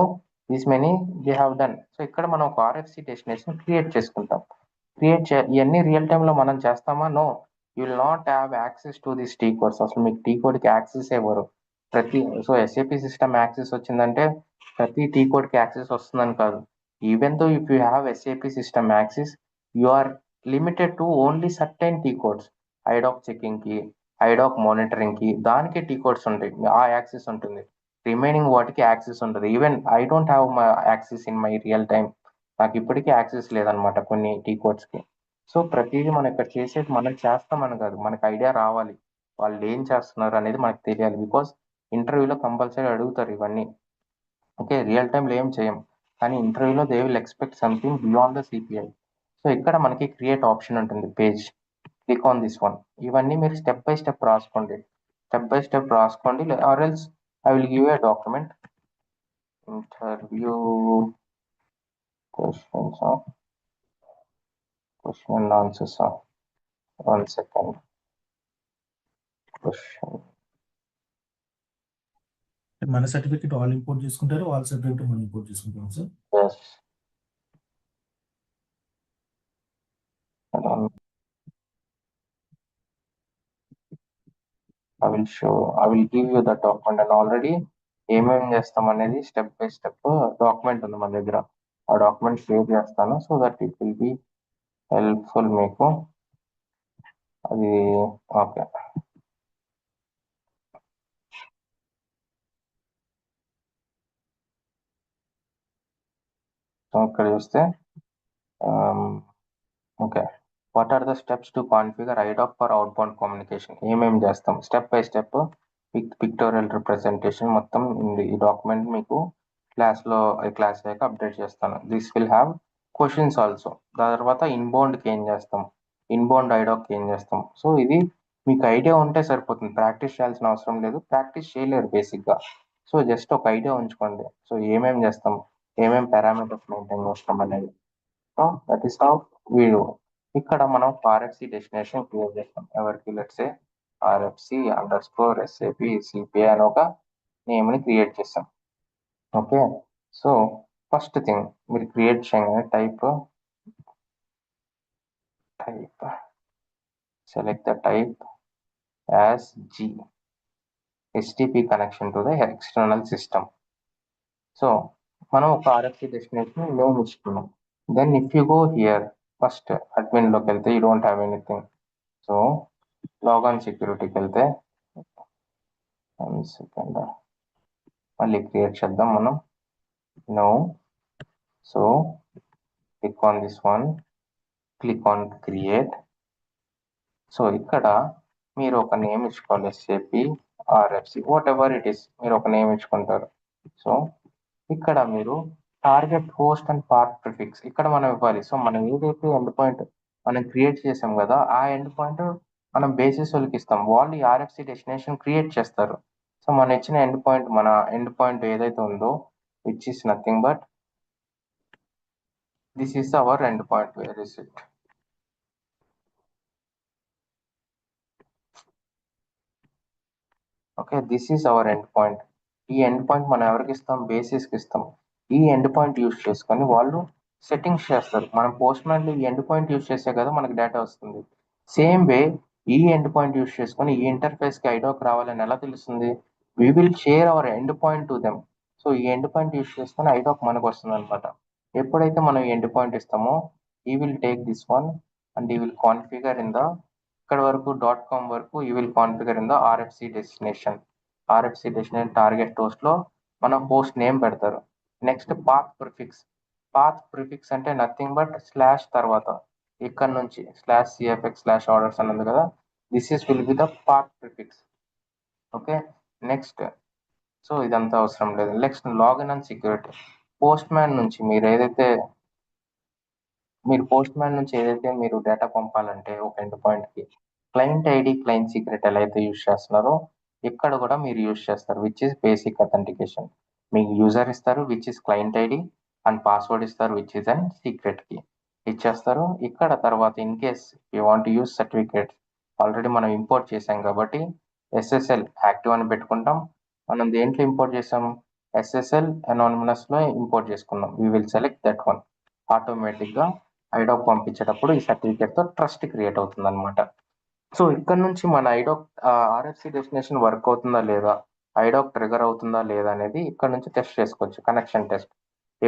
these many they have done. So ఇక్కడ మనం ఒక ఆర్ఎఫ్సి డెస్టినేషన్ క్రియేట్ చేసుకుంటాం. ఇవన్నీ రియల్ టైంలో మనం చేస్తామా? No, you will not have access to this T codes. అసలు మీకు టీ కోడ్కి యాక్సెస్ ఇవ్వరు. సో ఎస్ఏపి సిస్టమ్ యాక్సెస్ వచ్చిందంటే ప్రతి టీ కోడ్కి యాక్సెస్ వస్తుందని కాదు. Even though if you have SAP system access you are limited to only certain T codes. IDoc చెకింగ్కి, ఐడాక్ మానిటరింగ్కి దానికి టీ కోడ్స్ ఉంటాయి, ఆ యాక్సెస్ ఉంటుంది. రిమైనింగ్ వాటికి యాక్సెస్ ఉంటుంది. Even I don't have my access in my real time. నాకు ఇప్పటికీ యాక్సెస్ లేదనమాట కొన్ని టీ కోడ్స్కి. సో ప్రతిదీ మనం ఇక్కడ చేసేది మనం చేస్తామని కాదు, మనకు ఐడియా రావాలి వాళ్ళు ఏం చేస్తున్నారు అనేది మనకు తెలియాలి. బికాస్ ఇంటర్వ్యూలో కంపల్సరీ అడుగుతారు ఇవన్నీ. ఓకే, రియల్ టైంలో ఏం చేయం, కానీ ఇంటర్వ్యూలో they will expect something beyond the CPI. So ఇక్కడ మనకి క్రియేట్ ఆప్షన్ ఉంటుంది, page, click on this one. ఇవన్నీ మీరు స్టెప్ బై స్టెప్ రాసుకోండి, or else I will give a document interview questions of question and answers of 1 second question. మన certificate వాళ్ళు import చేసుకుంటారు, వాళ్ళ సర్టిఫికేట్ మనం ఇంపోర్ట్ చేసుకుంటాం sir. Yes. I will give you the document and already ఏమేమి చేస్తాం అనేది స్టెప్ బై స్టెప్ డాక్యుమెంట్ ఉంది మన దగ్గర. ఆ డాక్యుమెంట్ షేర్ చేస్తాను so that it will be helpful మీకు. అది ఓకే. సో ఇక్కడ చూస్తే okay, what are the steps to configure IDoc for outbound communication. ఏమేమి చేస్తాం step by step pictorial representation మొత్తం ఉంది. ఈ డాక్యుమెంట్ మీకు క్లాస్ అయ్యాక అప్డేట్ చేస్తాను. This will have questions also. దాని తర్వాత ఇన్బౌండ్కి ఏం చేస్తాం, ఇన్బౌండ్ ఐడాక్కి ఏం చేస్తాం. సో ఇది మీకు ఐడియా ఉంటే సరిపోతుంది, ప్రాక్టీస్ చేయాల్సిన అవసరం లేదు, ప్రాక్టీస్ చేయలేరు బేసిక్గా. సో జస్ట్ ఒక ఐడియా ఉంచుకోండి. సో ఏమేమి చేస్తాం, ఏమేమి పారామీటర్స్ మెయింటైన్ చేస్తాం అనేది. So that is how we do. ఇక్కడ మనం ఆర్ఎఫ్సి డెస్టినేషన్ క్రియేట్ చేస్తాం. ఎవరికి లెట్స్ ఆర్ఎఫ్సి _SAP సిపిఐ అని ఒక నేమ్ని క్రియేట్ చేస్తాం. ఓకే, సో ఫస్ట్ థింగ్ మీరు క్రియేట్ చేయగానే type select the type as G, HTTP connection to the external system. So మనం ఒక ఆర్ఎఫ్సి డెస్టినేషన్ నేమ్ ఇచ్చుకున్నాం. Then if you go here first అడ్మిన్లోకి వెళ్తే you don't have anything. So logon సెక్యూరిటీకి వెళ్తే 1 second మళ్ళీ క్రియేట్ చేద్దాం మనం. No, so click on this one, click on create. So ఇక్కడ మీరు ఒక నేమ్ ఇచ్చుకోవాలి, SAP RFC what ever it is, మీరు ఒక నేమ్ ఇచ్చుకుంటారు. సో ఇక్కడ మీరు target host and path prefix ఇక్కడ మనం ఇవ్వాలి. సో మనం ఏదైతే ఎండ్ పాయింట్ మనం క్రియేట్ చేసాం కదా ఆ ఎండ్ పాయింట్ మనం బేసిస్ వాళ్ళకి ఇస్తాం, వాళ్ళు ఈ ఆర్ఎఫ్సి డెస్టినేషన్ క్రియేట్ చేస్తారు. సో మన ఇచ్చిన మన ఎండ్ పాయింట్ ఏదైతే ఉందో which is nothing but this is our end point. Where is it? Okay, this is our end point. ఈ ఎండ్ పాయింట్ మనం ఎవరికి ఇస్తాం, బేసిస్కి ఇస్తాం. ఈ ఎండ్ పాయింట్ యూజ్ చేసుకొని వాళ్ళు సెట్టింగ్స్ చేస్తారు. మనం పోస్ట్ మ్యాన్లో ఈ ఎండ్ పాయింట్ యూజ్ చేస్తే కదా మనకి డేటా వస్తుంది. సేమ్ వే ఈ ఎండ్ పాయింట్ యూజ్ చేసుకొని ఈ ఇంటర్ఫేస్కి ఐడాక్ రావాలని ఎలా తెలుస్తుంది, we will share our end point to them. So ఈ ఎండ్ పాయింట్ యూజ్ చేసుకొని ఐడాక్ మనకు వస్తుంది అనమాట. ఎప్పుడైతే మనం ఈ ఎండ్ పాయింట్ ఇస్తామో ఈ will take this one and you will configure in the ఇక్కడ వరకు .com వరకు you will configure in the RFC destination. RFC destination target host లో మన హోస్ట్ నేమ్ పెడతారు. నెక్స్ట్ పాత్ ప్రిఫిక్స్ అంటే నథింగ్ బట్ స్లాష్ తర్వాత ఇక్కడ నుంచి /cfx/orders అని ఉంది కదా, this is will be the path prefix. Okay, next so ఇదంతా అవసరం లేదు. Next login and security. Post man నుంచి ఏదైతే మీరు డేటా పంపాలంటే ఒక ఎండ్ పాయింట్ కి క్లయింట్ ఐడి క్లయింట్ సీక్రెట్ ఎలా అయితే యూజ్ చేస్తున్నారో ఇక్కడ కూడా మీరు యూజ్ చేస్తారు, విచ్ ఇస్ బేసిక్ అథెంటికేషన్. మీకు యూజర్ ఇస్తారు which is client ID and password ఇస్తారు విచ్ ఇస్ అండ్ సీక్రెట్ కి ఇచ్చేస్తారు. ఇక్కడ తర్వాత in case you want use certificates already మనం ఇంపోర్ట్ చేసాం కాబట్టి SSL యాక్టివ్ అని పెట్టుకుంటాం. మనం దేంట్లో ఇంపోర్ట్ చేసాం, SSL అనానిమస్ లో ఇంపోర్ట్ చేసుకున్నాం. We will select that one. Automatic గా ఐడాక్ పంపించేటప్పుడు ఈ సర్టిఫికేట్ తో ట్రస్ట్ క్రియేట్ అవుతుంది అనమాట. సో ఇక్కడ నుంచి మన ఐడాక్ RFC డెస్టినేషన్ వర్క్ అవుతుందా లేదా, ఐడాక్ ట్రిగర్ అవుతుందా లేదా అనేది ఇక్కడ నుంచి టెస్ట్ చేసుకోవచ్చు. Connection test.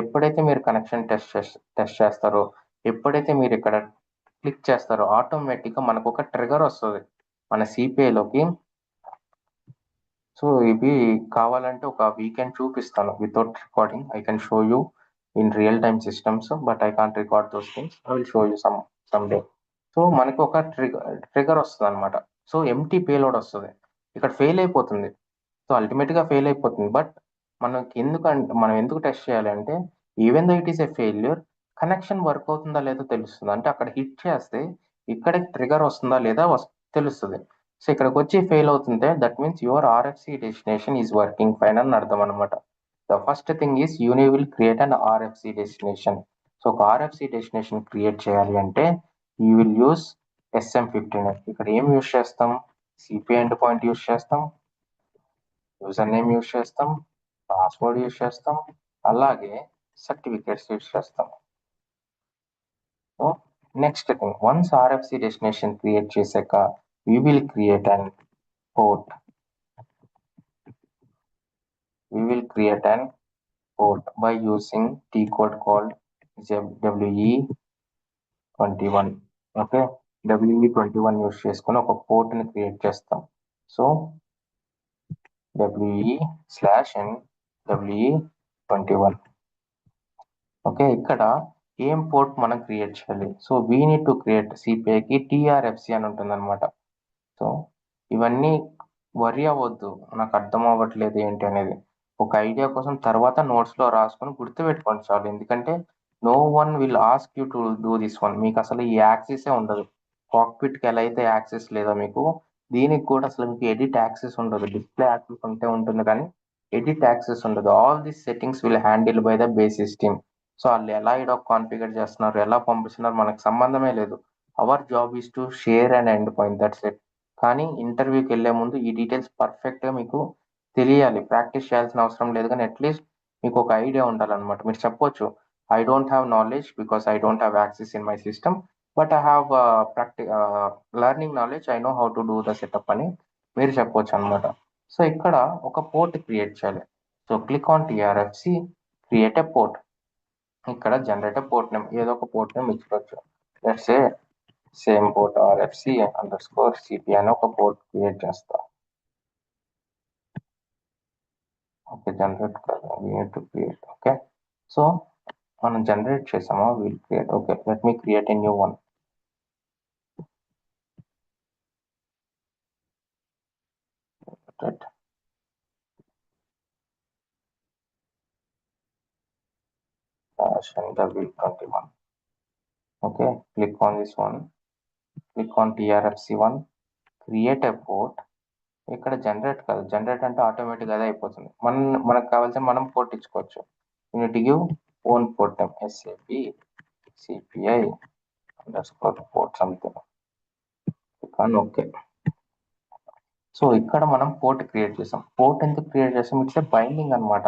ఎప్పుడైతే మీరు కనెక్షన్ టెస్ట్ చేస్తారో, ఎప్పుడైతే మీరు ఇక్కడ క్లిక్ చేస్తారో ఆటోమేటిక్ గా మనకు ఒక ట్రిగర్ వస్తుంది మన సిపిఐలోకి. సో ఇవి కావాలంటే ఒక వీకెండ్ చూపిస్తాను without recording. I can show you in real time systems but I can't record those things. I will show you some day. So మనకి ఒక ట్రిగర్ వస్తుంది అనమాట. సో ఎంటీ పేలోడ్ వస్తుంది, ఇక్కడ ఫెయిల్ అయిపోతుంది. సో అల్టిమేట్ గా fail అయిపోతుంది. But మనం ఎందుకు టెస్ట్ చేయాలి అంటే even though it is a failure, connection work అవుతుందా లేదో తెలుస్తుంది. అంటే అక్కడ హిట్ చేస్తే ఇక్కడ ట్రిగర్ వస్తుందా లేదా తెలుస్తుంది. సో ఇక్కడికి వచ్చి ఫెయిల్ అవుతుంటే that means your RFC destination is working fine అని అర్థం అనమాట. The first thing is you will create an RFC destination. So ఒక RFC డెస్టినేషన్ క్రియేట్ చేయాలి అంటే యూ విల్ యూస్ SM59. ఇక్కడ ఏం యూస్ చేస్తాం, సిపిఐ ఎండ్ పాయింట్ యూస్ చేస్తాం, యూజర్ నేమ్ యూస్ చేస్తాం, పాస్వర్డ్ యూస్ చేస్తాం, అలాగే సర్టిఫికేట్స్ యూస్ చేస్తాం. So next thing, once RFC destination create చేశాక we will create an port. We will create an port by using T code called WE21. Okay, WE21 use చేసుకుని ఒక port ని create చేస్తాం. So WE/N WE21. Okay, ఇక్కడ ఏం port మనం create చేయాలి. So we need to create సిపిఐకి TRFC అని ఉంటుంది అనమాట. సో ఇవన్నీ వరి అవ్వద్దు, నాకు అర్థం అవ్వట్లేదు ఏంటి అనేది. ఒక ఐడియా కోసం తర్వాత నోట్స్ లో రాసుకొని గుర్తుపెట్టుకోండి చాలు. ఎందుకంటే no one will ask you to do this one. మీకు అసలు ఈ యాక్సెస్ ఉండదు. కాక్పిట్ కి ఎలా అయితే యాక్సెస్ లేదో మీకు, దీనికి కూడా అసలు మీకు ఎడిట్ యాక్సెస్ ఉండదు. డిస్ప్లే యాక్సెస్ ఉంటే ఉంటుంది కానీ ఎడిట్ యాక్సెస్ ఉండదు. All these settings will handle by the basis team. So వాళ్ళు ఎలా ఐడాక్ కాన్ఫిగర్ చేస్తున్నారు, ఎలా పంపిస్తున్నారు మనకు సంబంధమే లేదు. Our job is to share and end point, that's it. కానీ ఇంటర్వ్యూకి వెళ్లే ముందు ఈ డీటెయిల్స్ పర్ఫెక్ట్ గా మీకు తెలియాలి. ప్రాక్టీస్ చేయాల్సిన అవసరం లేదు కానీ అట్లీస్ట్ మీకు ఒక ఐడియా ఉండాలన్నమాట. మీరు చెప్పొచ్చు I don't have knowledge because I don't have access in my system but I have learning knowledge, I know how to do the setup అని మీరు చెప్పొచ్చు అనమాట. సో ఇక్కడ ఒక పోర్ట్ క్రియేట్ చేయాలి. So click on TRFC, create a port. ఇక్కడ generate ఎ port name, ఏదో ఒక పోర్ట్ నేమ్ ఇచ్చుకోవచ్చు. Let's say same port RFC_CP అని ఒక పోర్ట్ క్రియేట్ చేస్తా. ఓకే, జనరేట్ కాదు, we need to create. Okay, so మనం జనరేట్ చేసామా, will create. Okay, let me create a new one. W21. Okay, click on this one, click on TRFC1, create a port. ఇక్కడ generate కాదు, generate అంటే automatic అదే అయిపోతుంది. మనకు కావాల్సిన మనం పోర్ట్ ఇచ్చుకోవచ్చు. Unit give own port name SAP CPI_port something. కానీ ఓకే, సో ఇక్కడ మనం పోర్ట్ క్రియేట్ చేసాం. పోర్ట్ ఎందుకు క్రియేట్ చేసాం, ఇట్స్ ఏ బైండింగ్ అనమాట.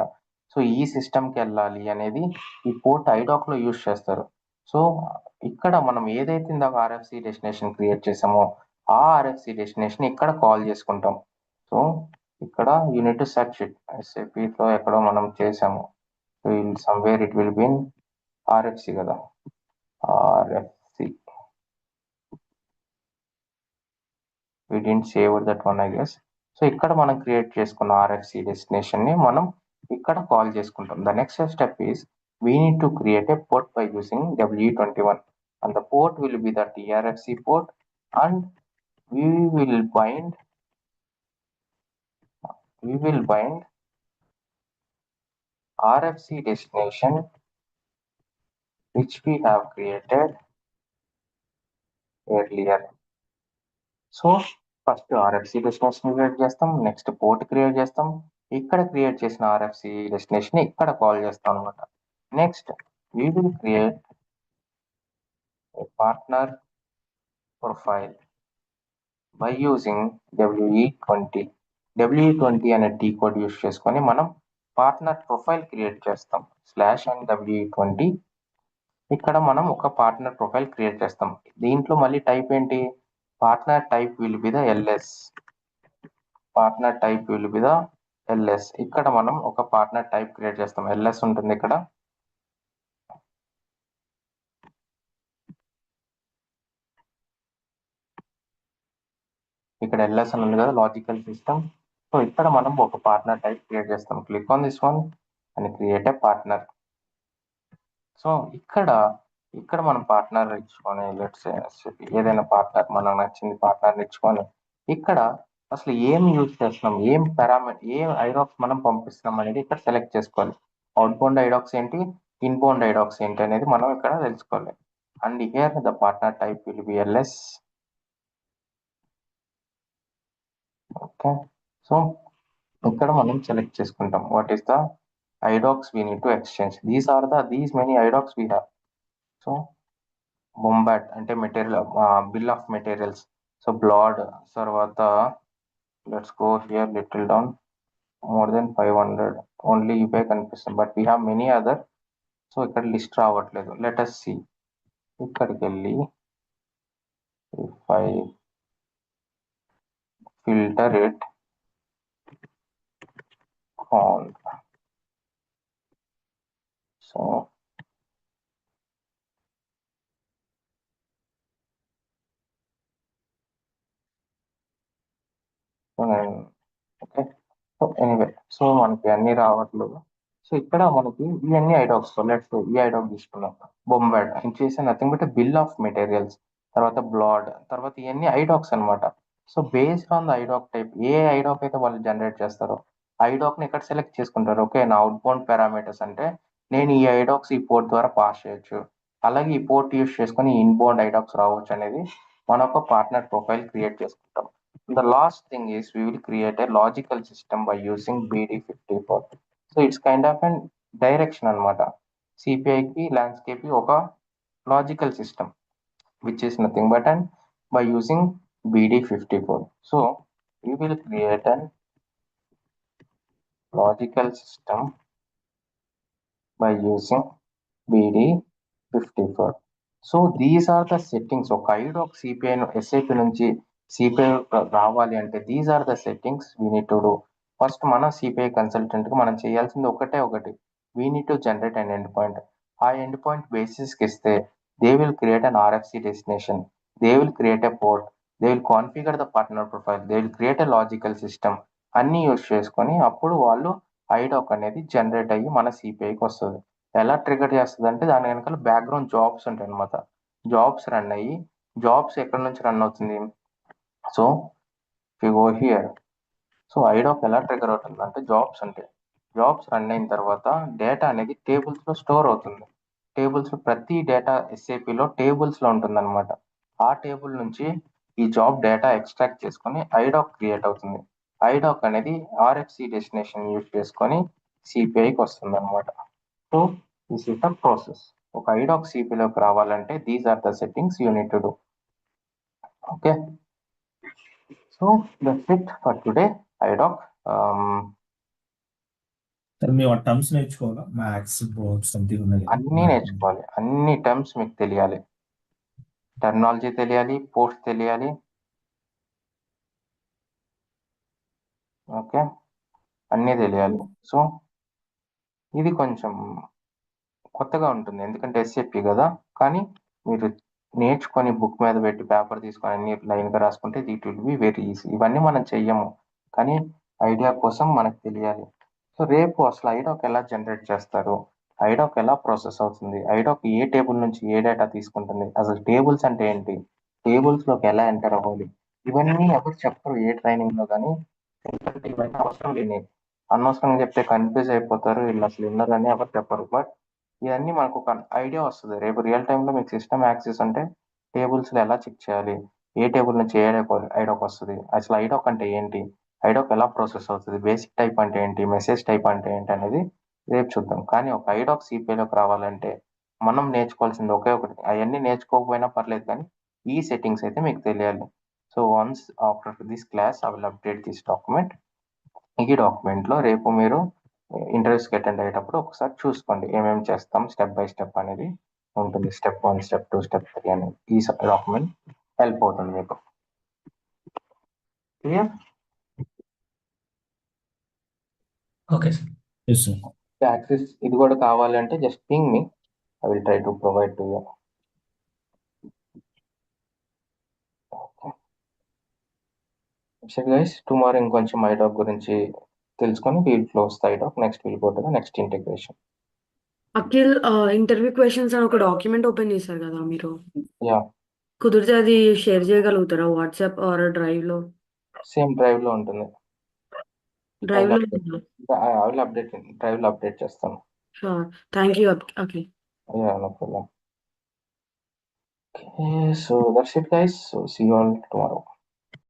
సో ఈ సిస్టమ్కి వెళ్ళాలి అనేది ఈ పోర్ట్ ఐడాక్ లో యూజ్ చేస్తారు. సో ఇక్కడ మనం ఏదైతే ఇందాక RFC డెస్టినేషన్ క్రియేట్ చేసామో ఆ RFC డెస్టినేషన్ ఇక్కడ కాల్ చేసుకుంటాం. సో ఇక్కడ unit to search it. SAP లో ఎక్కడో మనం చేసాము. So somewhere it will be in RFC కదా, RFC we didn't save that one I guess. So ఇక్కడ మనం క్రియేట్ చేసుకున్న ఆర్ఎఫ్సి డెస్టినేషన్ ని మనం ఇక్కడ కాల్ చేసుకుంటాం. The next step is we need to create a port by using WE21 and the port will be the TRFC port and we will bind RFC destination which we have created earlier. So first RFC destination create చేస్తాం, next port create చేస్తాం, ఇక్కడ create చేసిన RFC destination ఇక్కడ call చేస్తాం అనమాట. Next we will create a partner profile by using WE20 అనే tea code use చేసుకొని మనం పార్ట్నర్ ప్రొఫైల్ క్రియేట్ చేస్తాం. /WE20 ఇక్కడ మనం ఒక పార్ట్నర్ ప్రొఫైల్ క్రియేట్ చేస్తాం. దీంట్లో మళ్ళీ టైప్ ఏంటి? Partner type will be the LS. Partner type will be the LS. ఇక్కడ మనం ఒక పార్ట్నర్ టైప్ క్రియేట్ చేస్తాం. ఎల్ఎస్ ఉంటుంది ఇక్కడ. ఇక్కడ ఎల్ఎస్ అని ఉంది కదా, లాజికల్ సిస్టమ్. సో ఇక్కడ మనం ఒక పార్ట్నర్ టైప్ క్రియేట్ చేస్తాం. Click on this one and create a partner. So ఇక్కడ మనం పార్ట్నర్ ఇచ్చుకొని లెట్స్ ఏదైనా పార్ట్నర్ మనకు నచ్చింది పార్ట్నర్ ఇచ్చుకొని ఇక్కడ అసలు ఏం యూజ్ చేస్తున్నాం, ఏం ఐడాక్స్ మనం పంపిస్తున్నాం అనేది ఇక్కడ సెలెక్ట్ చేసుకోవాలి. అవుట్బౌండ్ ఐడాక్స్ ఏంటి, ఇన్బౌండ్ ఐడాక్స్ ఏంటి అనేది మనం ఇక్కడ తెలుసుకోవాలి. And here the partner type will be LS. Okay, so ఇక్కడ మనం సెలెక్ట్ చేసుకుంటాం what is the IDocs we need to exchange. These many IDocs we have. So బొంబాట్ అంటే material, bill of materials. So బ్లాడ్ తర్వాత let's go here little down, more than 500 only ఇవే కనిపిస్తుంది, but we have many other. So ఇక్కడ list రావట్లేదు. Let us see. ఇక్కడికి వెళ్ళి if I filter it on, so okay, so anyway, so మనకి అన్ని రావట్లేదు. సో ఇక్కడ మనకి ఇవన్నీ ఐడాక్స్. లెట్స్ ఈ ఐడాక్ తీసుకున్నాం, బొంబాడ్ చేసే nothing but bill of materials, తర్వాత బ్లాడ్, తర్వాత ఇవన్నీ ఐడాక్స్ అనమాట. So based on the IDoc type, A IDoc అయితే వాళ్ళు జనరేట్ చేస్తారో ఐడాక్ ని ఇక్కడ సెలెక్ట్ చేసుకుంటారు. ఓకే, నా అవుట్బౌండ్ పారామీటర్స్ అంటే నేను ఈ ఐడాక్స్ ఈ పోర్ట్ ద్వారా పాస్ చేయొచ్చు, అలాగే ఈ పోర్ట్ యూస్ చేసుకొని ఇన్బౌండ్ ఐడాక్స్ రావచ్చు అనేది మన ఒక పార్ట్నర్ ప్రొఫైల్ క్రియేట్ చేసుకుంటాం. The last thing is we will create a logical system by using BD54. So it's kind of an direction anamata. CPI ki landscape ki oka logical system which is nothing but an by using BD54. So we will create an logical system by using BD54. So these are the settings. ఒక IDoc CPI SAP నుంచి CPI రావాలి అంటే these are the settings we need to do. First మన CPI consultant కి మనం చేయాల్సింది ఒకటి, we need to generate an end point. ఆ ఎండ్ పాయింట్ బేసిస్ కి ఇస్తే they will create an RFC destination, they will create a port, they will configure the partner profile, they will create a logical system. అన్ని use చేసుకొని అప్పుడు వాళ్ళు IDoc అనేది generate అయ్యి మన సిపిఐకి వస్తుంది. ఎలా ట్రిగర్ చేస్తుంది అంటే దాని వెనకాల బ్యాక్గ్రౌండ్ జాబ్స్ ఉంటాయి అనమాట. జాబ్స్ రన్ అయ్యి, జాబ్స్ ఎక్కడి నుంచి రన్ అవుతుంది. So go here. So IDoc ఎలా ట్రిగర్ అవుతుంది అంటే జాబ్స్ ఉంటాయి, జాబ్స్ రన్ అయిన తర్వాత డేటా అనేది టేబుల్స్ లో స్టోర్ అవుతుంది. టేబుల్స్ లో ప్రతి డేటా ఎస్ఏపిలో టేబుల్స్ లో ఉంటుంది అనమాట. ఆ టేబుల్ నుంచి ఈ జాబ్ డేటా ఎక్స్ట్రాక్ట్ చేసుకొని ఐడాక్ క్రియేట్ అవుతుంది. ఐడాక్ అనేది ఆర్ఎఫ్సి డెస్టినేషన్ యూజ్ చేసుకొని సిపిఐకి వస్తుంది అనమాట. So this is the process. ఒక ఐడాక్ సిపిలోకి రావాలంటే these are the settings you need to do. Okay, so that's it for today. IDoc sir మేము ఆ టర్మ్స్ నేర్చుకోవాలా, మ్యాథ్స్ బోర్డ్ సంథింగ్ ఉన్నది కదా. అన్నీ నేర్చుకోవాలి, అన్ని టర్మ్స్ మీకు తెలియాలి, టెర్మినాలజీ తెలియాలి, పోస్ట్ తెలియాలి. ఓకే, అన్నీ తెలియాలి. సో ఇది కొంచెం కొత్తగా ఉంటుంది ఎందుకంటే ఎస్ఏపి కదా, కానీ మీరు నేర్చుకొని బుక్ మీద పెట్టి పేపర్ తీసుకొని అన్ని లైన్గా రాసుకుంటే it will be very easy. ఇవన్నీ మనం చెయ్యము, కానీ ఐడియా కోసం మనకు తెలియాలి. సో రేపు అసలు ఐడాక్ ఎలా జనరేట్ చేస్తారు, ఐడాక్ ఎలా ప్రాసెస్ అవుతుంది, ఐడాక్ ఏ టేబుల్ నుంచి ఏ డేటా తీసుకుంటుంది, అసలు టేబుల్స్ అంటే ఏంటి, టేబుల్స్లోకి ఎలా ఎంటర్ అవ్వాలి, ఇవన్నీ ఎవరు చెప్పరు ఏ ట్రైనింగ్లో కానీ. ఎందుకంటే ఇవన్నీ అవసరం లేని, అనవసరంగా చెప్తే కన్ఫ్యూజ్ అయిపోతారు, వీళ్ళు అసలు విన్నారని ఎవరు చెప్పరు. బట్ ఇవన్నీ మనకు ఒక ఐడియా వస్తుంది. రేపు రియల్ టైంలో మీకు సిస్టమ్ యాక్సెస్ అంటే టేబుల్స్లో ఎలా చెక్ చేయాలి, ఏ టేబుల్ నుంచి ఏ ఐడాక్ వస్తుంది, అసలు ఐడాక్ అంటే ఏంటి, ఐడాక్ ఎలా ప్రాసెస్ అవుతుంది, బేసిక్ టైప్ అంటే ఏంటి, మెసేజ్ టైప్ అంటే ఏంటి అనేది రేపు చూద్దాం. కానీ ఒక ఐడాక్ సిపిఐలోకి రావాలంటే మనం నేర్చుకోవాల్సింది ఒకే ఒకటి. అవన్నీ నేర్చుకోకపోయినా పర్లేదు, కానీ ఈ సెట్టింగ్స్ అయితే మీకు తెలియాలి. So once after this class I will update this document. ఈ డాక్యుమెంట్లో రేపు మీరు ఇంటర్వ్యూస్కి అటెండ్ అయ్యేటప్పుడు ఒకసారి చూసుకోండి ఏమేమి చేస్తాం, స్టెప్ బై స్టెప్ అనేది ఉంటుంది. స్టెప్ 1, స్టెప్ 2, స్టెప్ 3 అనేది ఈ డాక్యుమెంట్ హెల్ప్ అవుతుంది మీకు. Clear? Okay sir. Yes sir. Access ఇది కూడా కావాలంటే just ping me, I will try to provide to you. So guys tomorrow ఇంకొంచెం ఐడాక్ గురించి తెలుసుకొని we'll close the IDoc. Next will go to the next integration. Akhil interview questions అని ఒక document open చేశారు కదా మీరు, యా, కుదిరితే అది షేర్ చేయగలుగుతారా వాట్సాప్ ఆర్ డ్రైవ్ లో? సేమ్ డ్రైవ్ లో ఉంటుంది. డ్రైవ్ లో ఐ విల్ అప్డేట్, డ్రైవ్ లో అప్డేట్ చేస్తాను. Sure, thank you Akhil. Yeah, no problem. Okay, so that's it guys. So see you all tomorrow.